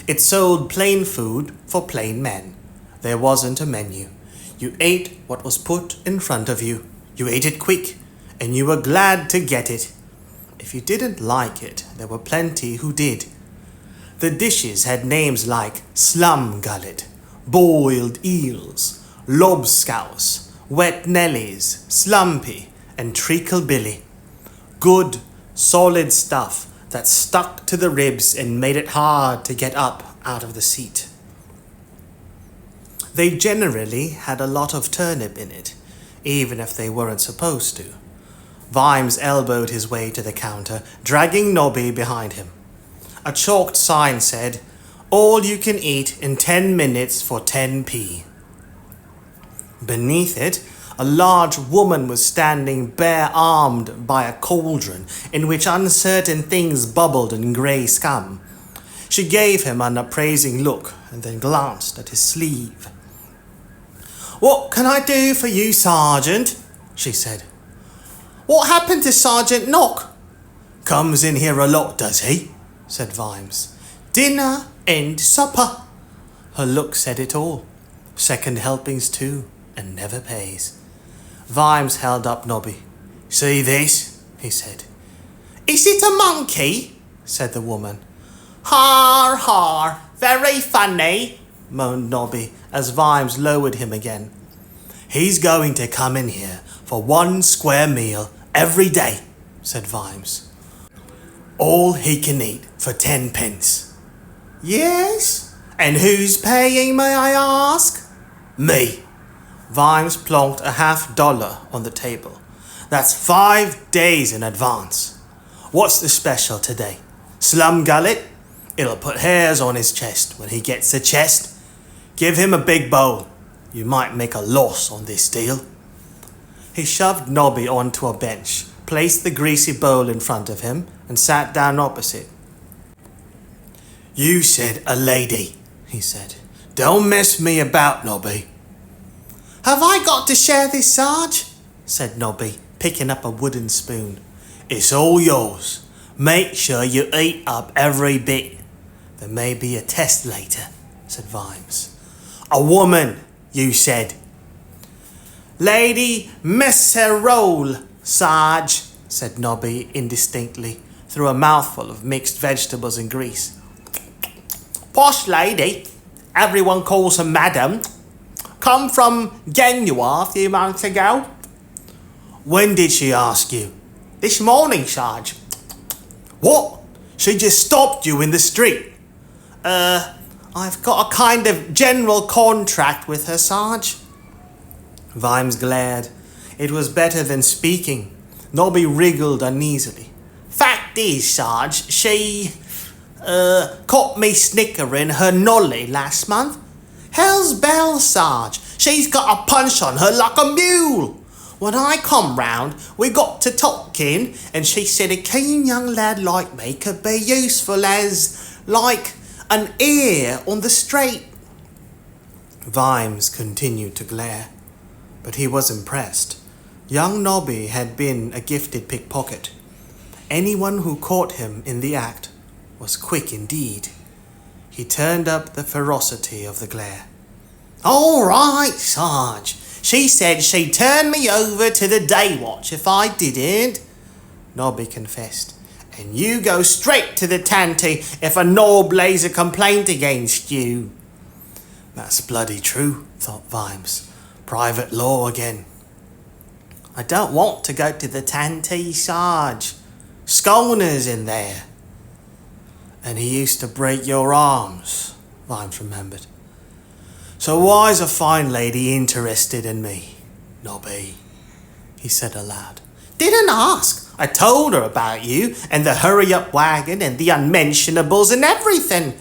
It sold plain food for plain men. There wasn't a menu. You ate what was put in front of you. You ate it quick, and you were glad to get it. If you didn't like it, there were plenty who did. The dishes had names like slum gullet, boiled eels, lobscouse, wet nellies, slumpy, and treacle billy. Good, Solid stuff that stuck to the ribs and made it hard to get up out of the seat. They generally had a lot of turnip in it, even if they weren't supposed to. Vimes elbowed his way to the counter, dragging Nobby behind him. A chalked sign said, "All you can eat in 10 minutes for 10p." Beneath it, a large woman was standing bare-armed by a cauldron in which uncertain things bubbled in grey scum. She gave him an appraising look and then glanced at his sleeve. "What can I do for you, Sergeant?" she said. "What happened to Sergeant Knock?" "Comes in here a lot, does he?" said Vimes. "Dinner and supper." Her look said it all. Second helpings too, and never pays. Vimes held up Nobby. "See this?" he said. "Is it a monkey?" said the woman. "Har, har, very funny," moaned Nobby as Vimes lowered him again. "He's going to come in here for 1 square meal every day," said Vimes. "All he can eat for 10 pence. "Yes? And who's paying, may I ask?" "Me." Vimes plonked a $50 on the table. "That's 5 days in advance. What's the special today? Slum gullet? It'll put hairs on his chest when he gets a chest. Give him a big bowl. You might make a loss on this deal." He shoved Nobby onto a bench, placed the greasy bowl in front of him, and sat down opposite. "You said a lady," he said. "Don't mess me about, Nobby." "Have I got to share this, Sarge?" said Nobby, picking up a wooden spoon. "It's all yours. Make sure you eat up every bit. There may be a test later," said Vimes. "A woman, you said." "Lady Messerole, Sarge," said Nobby indistinctly, through a mouthful of mixed vegetables and grease. "Posh lady. Everyone calls her Madam. Come from Genua a few months ago." "When did she ask you?" "This morning, Sarge." "What? She just stopped you in the street?" I've got a kind of general contract with her, Sarge." Vimes glared. It was better than speaking. Nobby wriggled uneasily. "Fact is, Sarge, she caught me snickering her nolly last month. Hell's bells, Sarge. She's got a punch on her like a mule. When I come round, we got to talking, and she said a keen young lad like me could be useful as, like, an ear on the straight." Vimes continued to glare, but he was impressed. Young Nobby had been a gifted pickpocket. Anyone who caught him in the act was quick indeed. He turned up the ferocity of the glare. "All right, Sarge. She said she'd turn me over to the day watch if I didn't," Nobby confessed. "And you go straight to the tanty if a knob lays a complaint against you." That's bloody true, thought Vimes. Private law again. "I don't want to go to the tanty, Sarge. Sconers in there." "And he used to break your arms," Vimes remembered. "So why's a fine lady interested in me, Nobby?" he said aloud. "Didn't ask. I told her about you and the hurry-up wagon and the unmentionables and everything.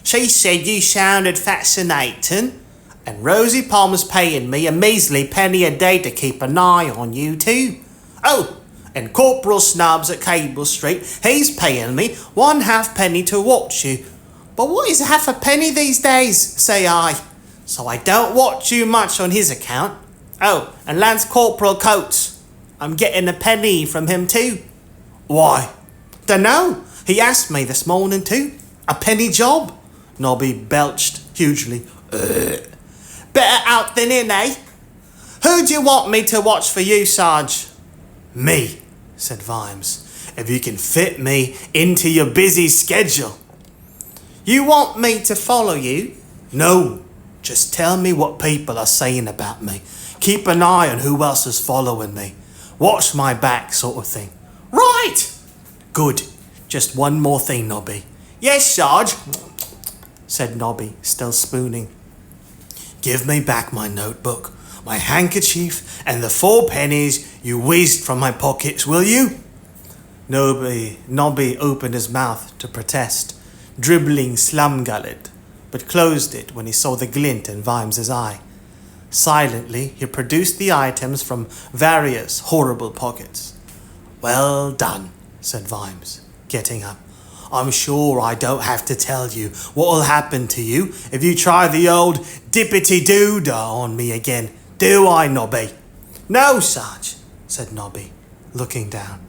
She said you sounded fascinating, and Rosie Palmer's paying me a measly penny a day to keep an eye on you too. Oh, and Corporal Snubs at Cable Street, he's paying me 1/2 penny to watch you. But what is 1/2 penny these days, say I? So I don't watch you much on his account. Oh, and Lance Corporal Coates, I'm getting a penny from him too." "Why?" "Dunno. He asked me this morning too. A penny job." Nobby belched hugely. "Better out than in, eh? Who do you want me to watch for you, Sarge?" "Me," said Vimes, "if you can fit me into your busy schedule." "You want me to follow you?" "No, just tell me what people are saying about me. Keep an eye on who else is following me. Watch my back, sort of thing." "Right!" Good. Just one more thing, Nobby. Yes, Sarge, said Nobby, still spooning. Give me back my notebook, my handkerchief, and the 4 pennies you whizzed from my pockets, will you? Nobby opened his mouth to protest, dribbling slum-gullet, but closed it when he saw the glint in Vimes's eye. Silently, he produced the items from various horrible pockets. Well done, said Vimes, getting up. I'm sure I don't have to tell you what'll happen to you if you try the old dippity-doo-dah on me again. Do I, Nobby? No, Sarge, said Nobby, looking down.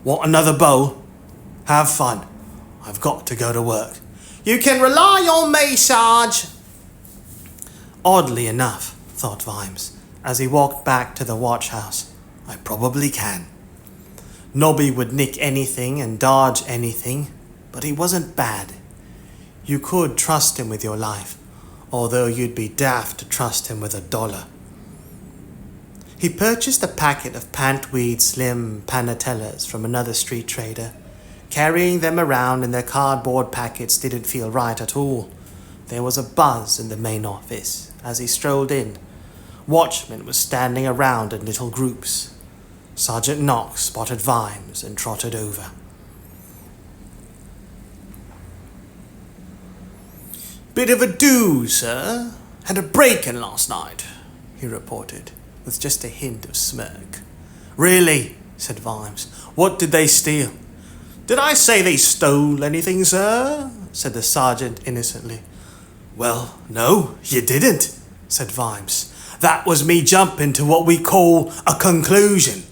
Want another bowl? Have fun. I've got to go to work. You can rely on me, Sarge. Oddly enough, thought Vimes, as he walked back to the watch house, I probably can. Nobby would nick anything and dodge anything, but he wasn't bad. You could trust him with your life, although you'd be daft to trust him with $1. He purchased a packet of Pantweed Slim Panatellas from another street trader. Carrying them around in their cardboard packets didn't feel right at all. There was a buzz in the main office as he strolled in. Watchmen were standing around in little groups. Sergeant Knox spotted Vimes and trotted over. Bit of a do, sir. Had a break-in last night, he reported, with just a hint of smirk. Really? Said Vimes. What did they steal? Did I say they stole anything, sir? Said the sergeant innocently. Well, no, you didn't, said Vimes. That was me jumping to what we call a conclusion.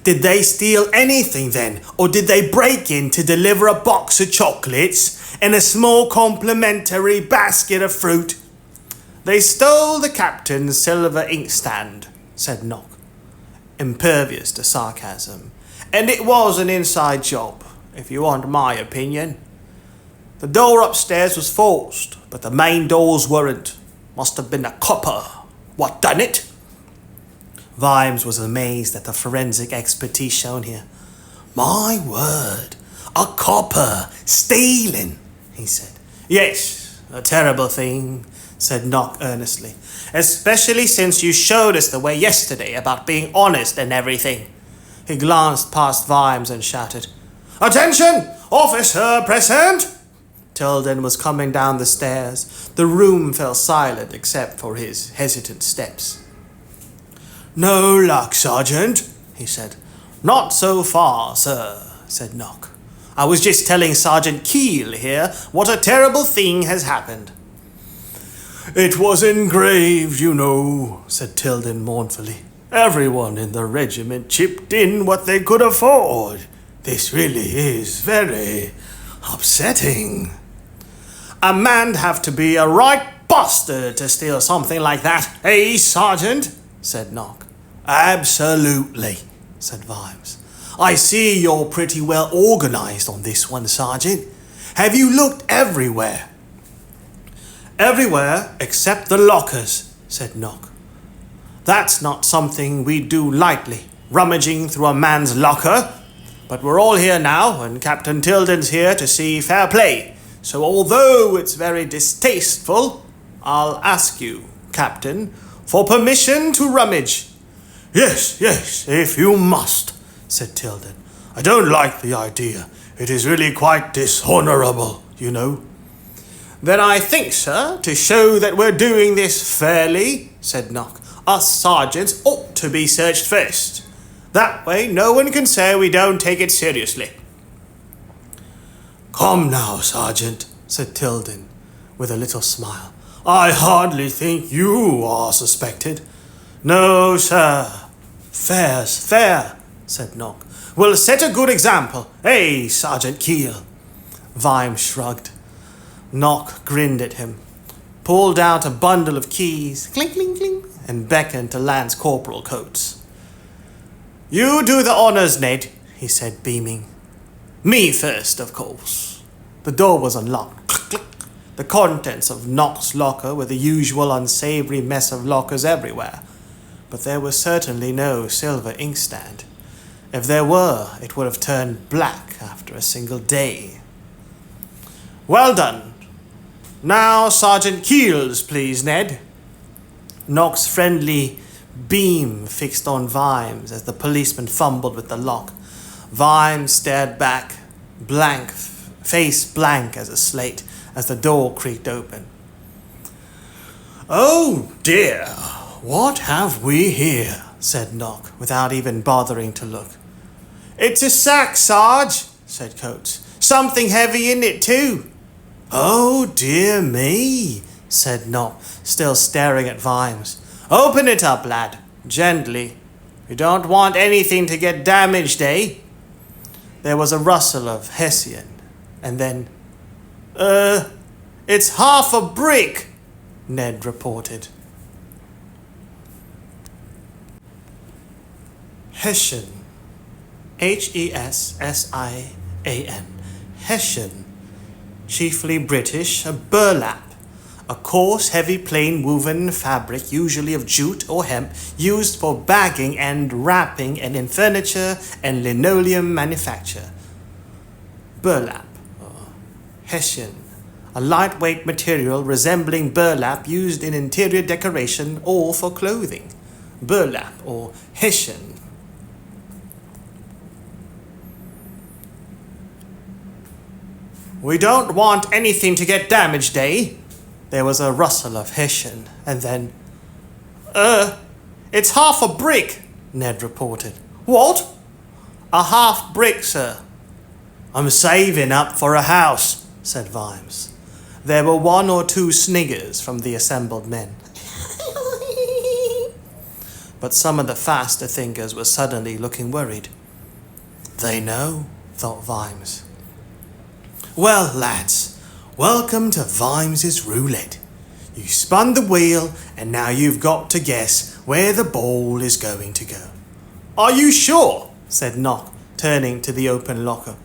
Did they steal anything then, or did they break in to deliver a box of chocolates and a small complimentary basket of fruit? They stole the captain's silver inkstand, said Knock, impervious to sarcasm. And it was an inside job, if you want my opinion. The door upstairs was forced, but the main doors weren't. Must have been a copper. What done it? Vimes was amazed at the forensic expertise shown here. My word, a copper stealing, he said. Yes, a terrible thing, said Knock earnestly. Especially since you showed us the way yesterday about being honest and everything. He glanced past Vimes and shouted, Attention! Officer present! Tilden was coming down the stairs. The room fell silent except for his hesitant steps. No luck, Sergeant, he said. Not so far, sir, said Knock. I was just telling Sergeant Keel here what a terrible thing has happened. It was engraved, you know, said Tilden mournfully. Everyone in the regiment chipped in what they could afford. This really is very upsetting. A man'd have to be a right bastard to steal something like that, eh, Sergeant? Said Knock. Absolutely, said Vimes. I see you're pretty well organized on this one, Sergeant. Have you looked everywhere? Everywhere except the lockers, said Knock. That's not something we do lightly, rummaging through a man's locker. But we're all here now, and Captain Tilden's here to see fair play. So although it's very distasteful, I'll ask you, Captain, for permission to rummage. Yes, if you must, said Tilden. I don't like the idea. It is really quite dishonourable, you know. Then I think, sir, to show that we're doing this fairly, said Knock, us sergeants ought to be searched first. That way no one can say we don't take it seriously. Come now, Sergeant, said Tilden, with a little smile. I hardly think you are suspected. No, sir. Fair's fair, said Knock. We'll set a good example, eh, Sergeant Keel? Vimes shrugged. Knock grinned at him, pulled out a bundle of keys, clink, clink, clink, and beckoned to Lance Corporal Coates. You do the honours, Ned, he said, beaming. Me first, of course. The door was unlocked. Click, click. The contents of Knock's locker were the usual unsavoury mess of lockers everywhere, but there was certainly no silver inkstand. If there were, it would have turned black after a single day. Well done. Now, Sergeant Keels, please, Ned. Nock's friendly beam fixed on Vimes as the policeman fumbled with the lock. Vimes stared back, face blank as a slate, as the door creaked open. "Oh dear, what have we here?" said Nock, without even bothering to look. "It's a sack, Sarge," said Coates. "Something heavy in it too." "Oh dear me," said Nock, still staring at Vimes. "Open it up, lad, gently. You don't want anything to get damaged, eh?" There was a rustle of Hessian, and then, "It's half a brick," Ned reported. Hessian. Hessian. Hessian. Chiefly British, a burlap. A coarse, heavy, plain woven fabric, usually of jute or hemp, used for bagging and wrapping and in furniture and linoleum manufacture. Burlap, or Hessian, a lightweight material resembling burlap used in interior decoration or for clothing. Burlap, or Hessian. "We don't want anything to get damaged, eh?" There was a rustle of Hessian, and then, "It's half a brick," Ned reported. "What?" "A half brick, sir." "I'm saving up for a house," said Vimes. There were one or two sniggers from the assembled men. But some of the faster thinkers were suddenly looking worried. "They know," thought Vimes. "Well, lads, welcome to Vimes's roulette. You spun the wheel, and now you've got to guess where the ball is going to go." "Are you sure?" said Nock, turning to the open locker.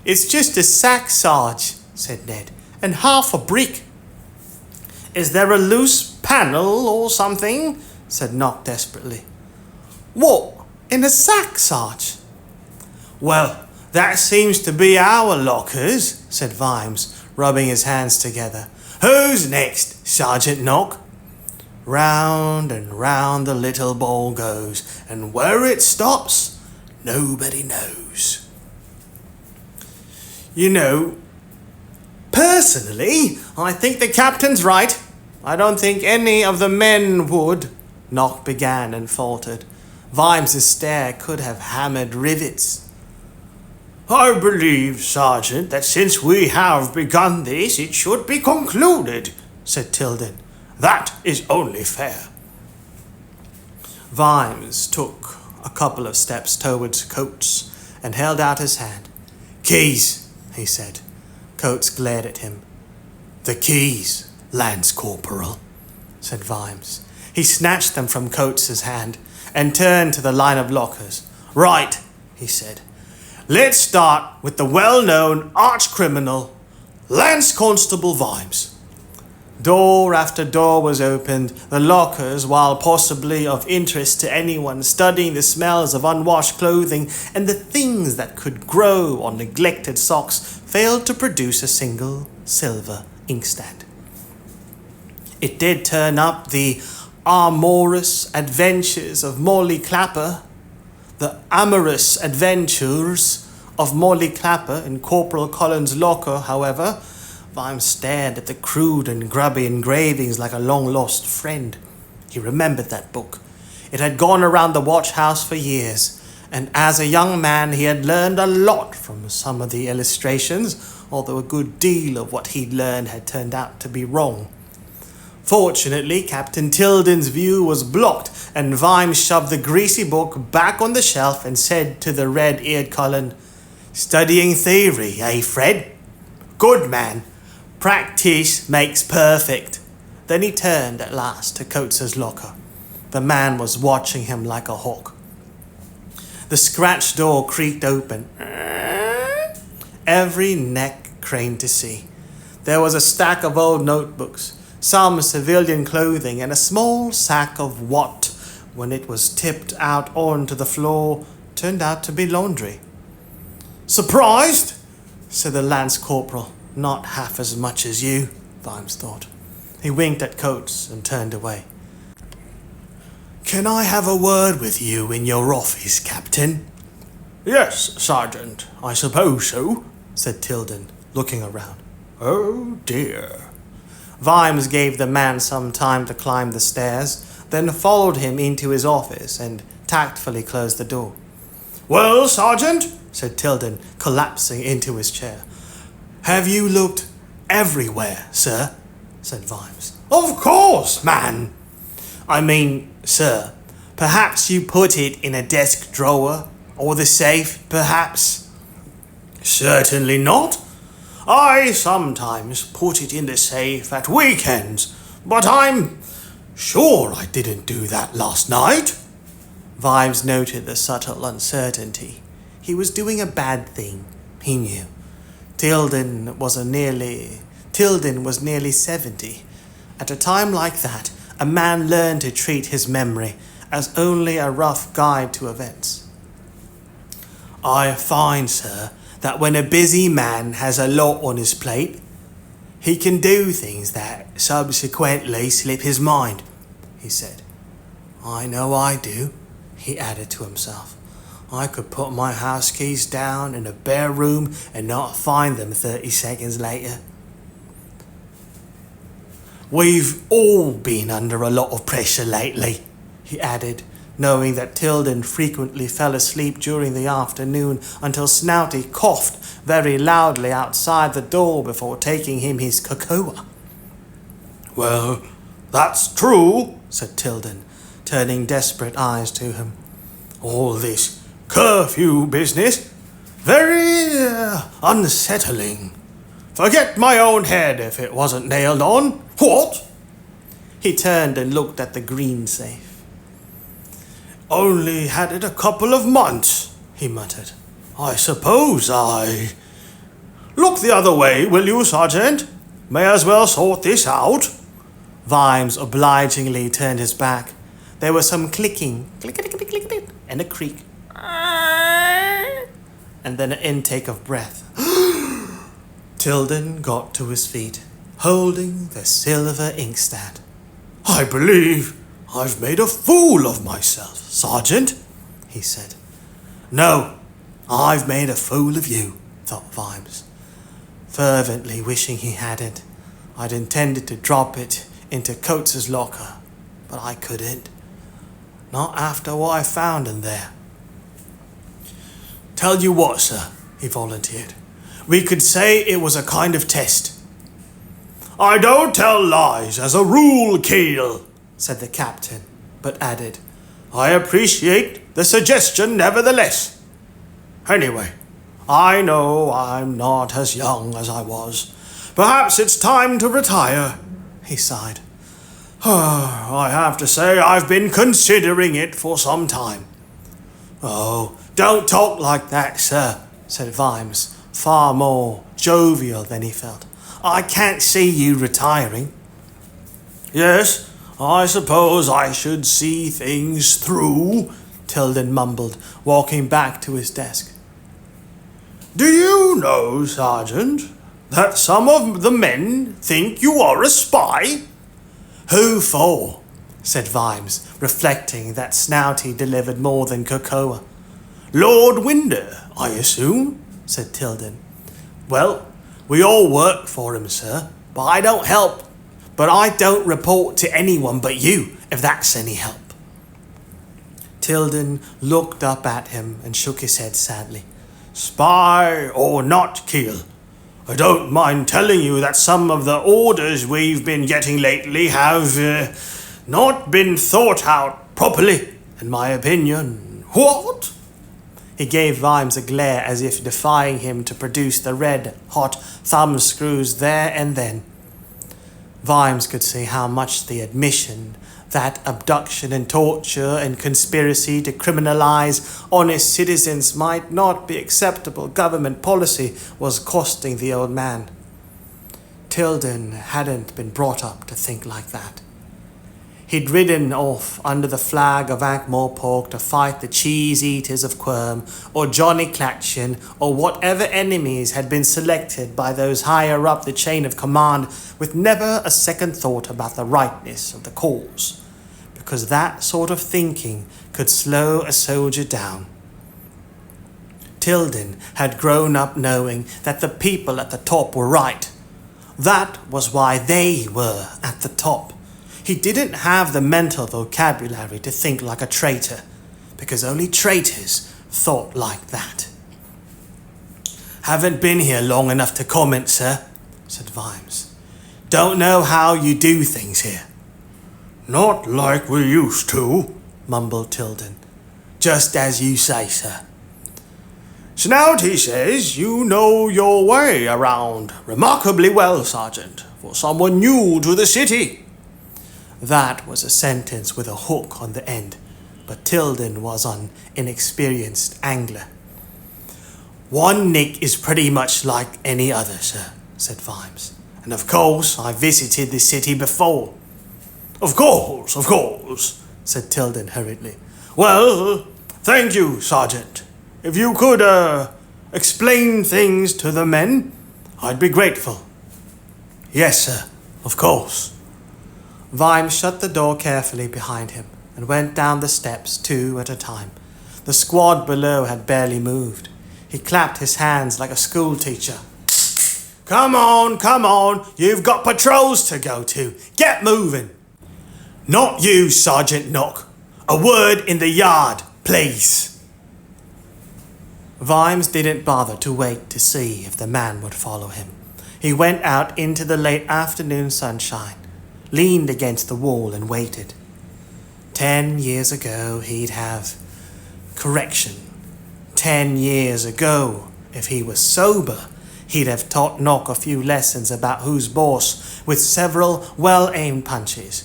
"It's just a sack, Sarge," said Ned, "and half a brick." "Is there a loose panel or something?" said Nock desperately. "What, in a sack, Sarge?" "Well, that seems to be our lockers," said Vimes, rubbing his hands together. "Who's next, Sergeant Nock?" Round and round the little ball goes, and where it stops, nobody knows. "You know, personally, I think the captain's right. I don't think any of the men would," Nock began and faltered. Vimes's stare could have hammered rivets. "I believe, Sergeant, that since we have begun this, it should be concluded," said Tilden. "That is only fair." Vimes took a couple of steps towards Coates and held out his hand. "Keys," he said. Coates glared at him. "The keys, Lance Corporal," said Vimes. He snatched them from Coates's hand and turned to the line of lockers. "Right," he said. "Let's start with the well-known arch-criminal, Lance Constable Vimes." Door after door was opened. The lockers, while possibly of interest to anyone studying the smells of unwashed clothing and the things that could grow on neglected socks, failed to produce a single silver inkstand. It did turn up the amorous adventures of Molly Clapper. The amorous adventures of Molly Clapper in Corporal Collins' locker, however. Vimes stared at the crude and grubby engravings like a long-lost friend. He remembered that book. It had gone around the watch house for years, and as a young man he had learned a lot from some of the illustrations, although a good deal of what he'd learned had turned out to be wrong. Fortunately, Captain Tilden's view was blocked, and Vimes shoved the greasy book back on the shelf and said to the red-eared Colin, "Studying theory, eh, Fred? Good man. Practice makes perfect." Then he turned at last to Coates's locker. The man was watching him like a hawk. The scratched door creaked open. Every neck craned to see. There was a stack of old notebooks, some civilian clothing, and a small sack of what, when it was tipped out onto the floor, turned out to be laundry. "Surprised?" said the Lance Corporal. "Not half as much as you," Vimes thought. He winked at Coates and turned away. "Can I have a word with you in your office, Captain?" "Yes, Sergeant, I suppose so," said Tilden, looking around. "Oh, dear." Vimes gave the man some time to climb the stairs, then followed him into his office and tactfully closed the door. "Well, Sergeant," said Tilden, collapsing into his chair. "Have you looked everywhere, sir?" said Vimes. "Of course, man." "I mean, sir, perhaps you put it in a desk drawer, or the safe, perhaps?" "Certainly not. I sometimes put it in the safe at weekends, but I'm sure I didn't do that last night." Vimes noted the subtle uncertainty. He was doing a bad thing, he knew. Tilden was nearly 70. At a time like that, a man learned to treat his memory as only a rough guide to events. "I find, sir, that when a busy man has a lot on his plate, he can do things that subsequently slip his mind," he said. "I know I do," he added to himself. "I could put my house keys down in a bare room and not find them 30 seconds later." "We've all been under a lot of pressure lately," he added, knowing that Tilden frequently fell asleep during the afternoon until Snouty coughed very loudly outside the door before taking him his cocoa. "Well, that's true," said Tilden, turning desperate eyes to him. "All this curfew business, very unsettling. Forget my own head if it wasn't nailed on. What?" He turned and looked at the green safe. "Only had it a couple of months," he muttered. "I suppose I... Look the other way, will you, Sergeant? May as well sort this out." Vimes obligingly turned his back. There was some clicking, click, and a creak, and then an intake of breath. Tilden got to his feet, holding the silver inkstand. "I believe I've made a fool of myself, Sergeant," he said. "No, I've made a fool of you," thought Vimes, fervently wishing he hadn't. I'd intended to drop it into Coates's locker, but I couldn't. Not after what I found in there. "Tell you what, sir," he volunteered. "We could say it was a kind of test." "I don't tell lies as a rule, Keel," said the captain, but added, "I appreciate the suggestion nevertheless. Anyway, I know I'm not as young as I was. Perhaps it's time to retire," he sighed. "I have to say I've been considering it for some time." "Oh, don't talk like that, sir," said Vimes, far more jovial than he felt. "I can't see you retiring." "Yes, I suppose I should see things through," Tilden mumbled, walking back to his desk. "Do you know, Sergeant, that some of the men think you are a spy?" "Who for?" said Vimes, reflecting that Snouty delivered more than cocoa. "Lord Winder, I assume," said Tilden. "Well, we all work for him, sir, but I don't report to anyone but you, if that's any help." Tilden looked up at him and shook his head sadly. "Spy or not, Keel, I don't mind telling you that some of the orders we've been getting lately have not been thought out properly, in my opinion." "What?" He gave Vimes a glare as if defying him to produce the red-hot thumbscrews there and then. Vimes could see how much the admission that abduction and torture and conspiracy to criminalize honest citizens might not be acceptable government policy was costing the old man. Tilden hadn't been brought up to think like that. He'd ridden off under the flag of Ankh-Morpork to fight the cheese eaters of Quirm, or Johnny Clatchin, or whatever enemies had been selected by those higher up the chain of command, with never a second thought about the rightness of the cause, because that sort of thinking could slow a soldier down. Tilden had grown up knowing that the people at the top were right. That was why they were at the top. He didn't have the mental vocabulary to think like a traitor, because only traitors thought like that. "Haven't been here long enough to comment, sir," said Vimes. "Don't know how you do things here." "Not like we used to," mumbled Tilden. "Just as you say, sir." "Snouty says you know your way around remarkably well, Sergeant, for someone new to the city." That was a sentence with a hook on the end, but Tilden was an inexperienced angler. "One nick is pretty much like any other, sir," said Vimes. "And of course I visited the city before." Of course, said Tilden hurriedly. "Well, thank you, Sergeant. If you could, explain things to the men, I'd be grateful." "Yes, sir, of course." Vimes shut the door carefully behind him and went down the steps 2 at a time. The squad below had barely moved. He clapped his hands like a schoolteacher. Come on, you've got patrols to go to. Get moving." "Not you, Sergeant Knock. A word in the yard, please." Vimes didn't bother to wait to see if the man would follow him. He went out into the late afternoon sunshine, leaned against the wall and waited. 10 years ago he'd have... Correction. 10 years ago, if he was sober, he'd have taught Knock a few lessons about who's boss with several well-aimed punches.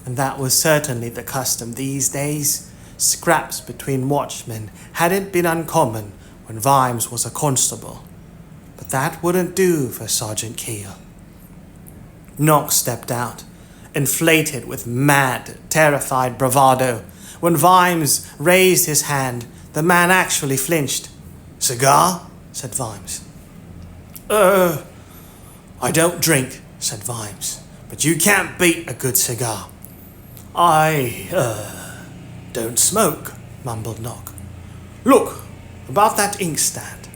And that was certainly the custom these days. Scraps between watchmen hadn't been uncommon when Vimes was a constable. But that wouldn't do for Sergeant Keel. Knock stepped out, inflated with mad, terrified bravado. When Vimes raised his hand, the man actually flinched. "Cigar?" said Vimes. I don't drink," said Vimes, "but you can't beat a good cigar." "I don't smoke," mumbled Knock. "Look, about that inkstand.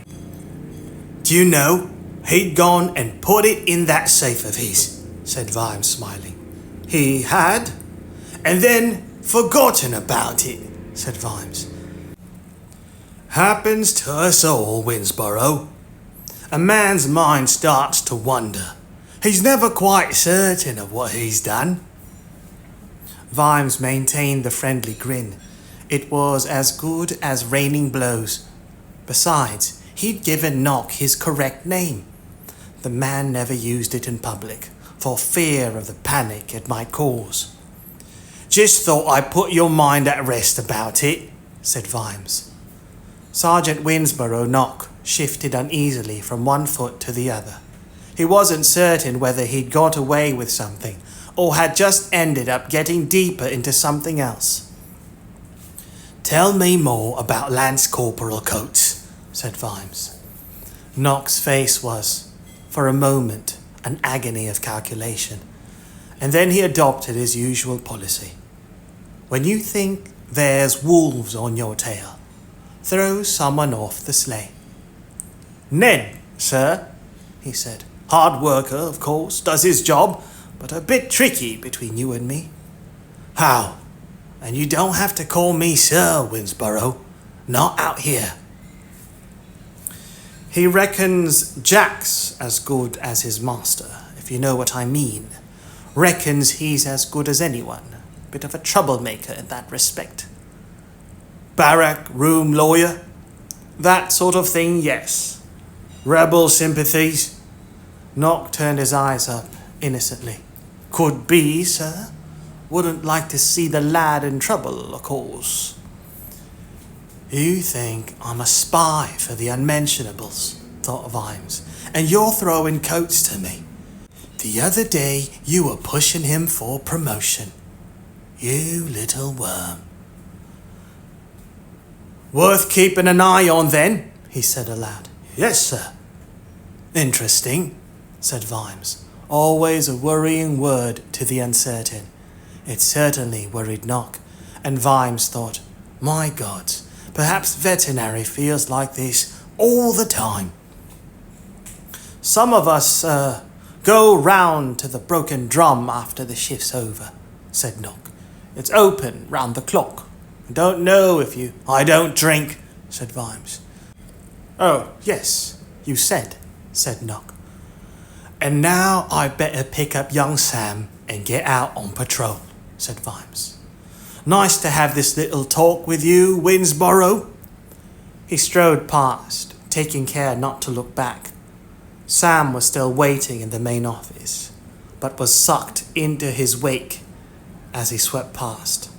Do you know, he'd gone and put it in that safe of his," said Vimes, smiling. "He had? And then forgotten about it," said Vimes. "Happens to us all, Winsborough. A man's mind starts to wander. He's never quite certain of what he's done." Vimes maintained the friendly grin. It was as good as raining blows. Besides, he'd given Knock his correct name. The man never used it in public, for fear of the panic it might cause. "Just thought I'd put your mind at rest about it," said Vimes. Sergeant Winsborough Knock shifted uneasily from one foot to the other. He wasn't certain whether he'd got away with something, or had just ended up getting deeper into something else. "Tell me more about Lance Corporal Coates," said Vimes. Knock's face was, for a moment, an agony of calculation, and then he adopted his usual policy. When you think there's wolves on your tail, throw someone off the sleigh. "Ned, sir," he said. "Hard worker, of course, does his job, but a bit tricky between you and me." "How? And you don't have to call me Sir, Winsborough. Not out here." "He reckons Jack's as good as his master, if you know what I mean. Reckons he's as good as anyone. Bit of a troublemaker in that respect." "Barrack room lawyer? That sort of thing, yes. Rebel sympathies?" Knock turned his eyes up innocently. "Could be, sir. Wouldn't like to see the lad in trouble, of course." "You think I'm a spy for the unmentionables," thought Vimes, "and you're throwing Coates to me. The other day you were pushing him for promotion." You little worm. Worth keeping an eye on then, He said aloud. Yes, sir. Interesting, said Vimes. Always a worrying word to the uncertain. It certainly worried Nock, and Vimes thought, my God, perhaps veterinary feels like this all the time. Some of us go round to the Broken Drum after the shift's over, said Nock. It's open round the clock. I don't know if you... I don't drink, said Vimes. Oh, yes, you said Nock. And now I'd better pick up young Sam and get out on patrol, said Vimes. Nice to have this little talk with you, Winsborough. He strode past, taking care not to look back. Sam was still waiting in the main office, but was sucked into his wake as he swept past.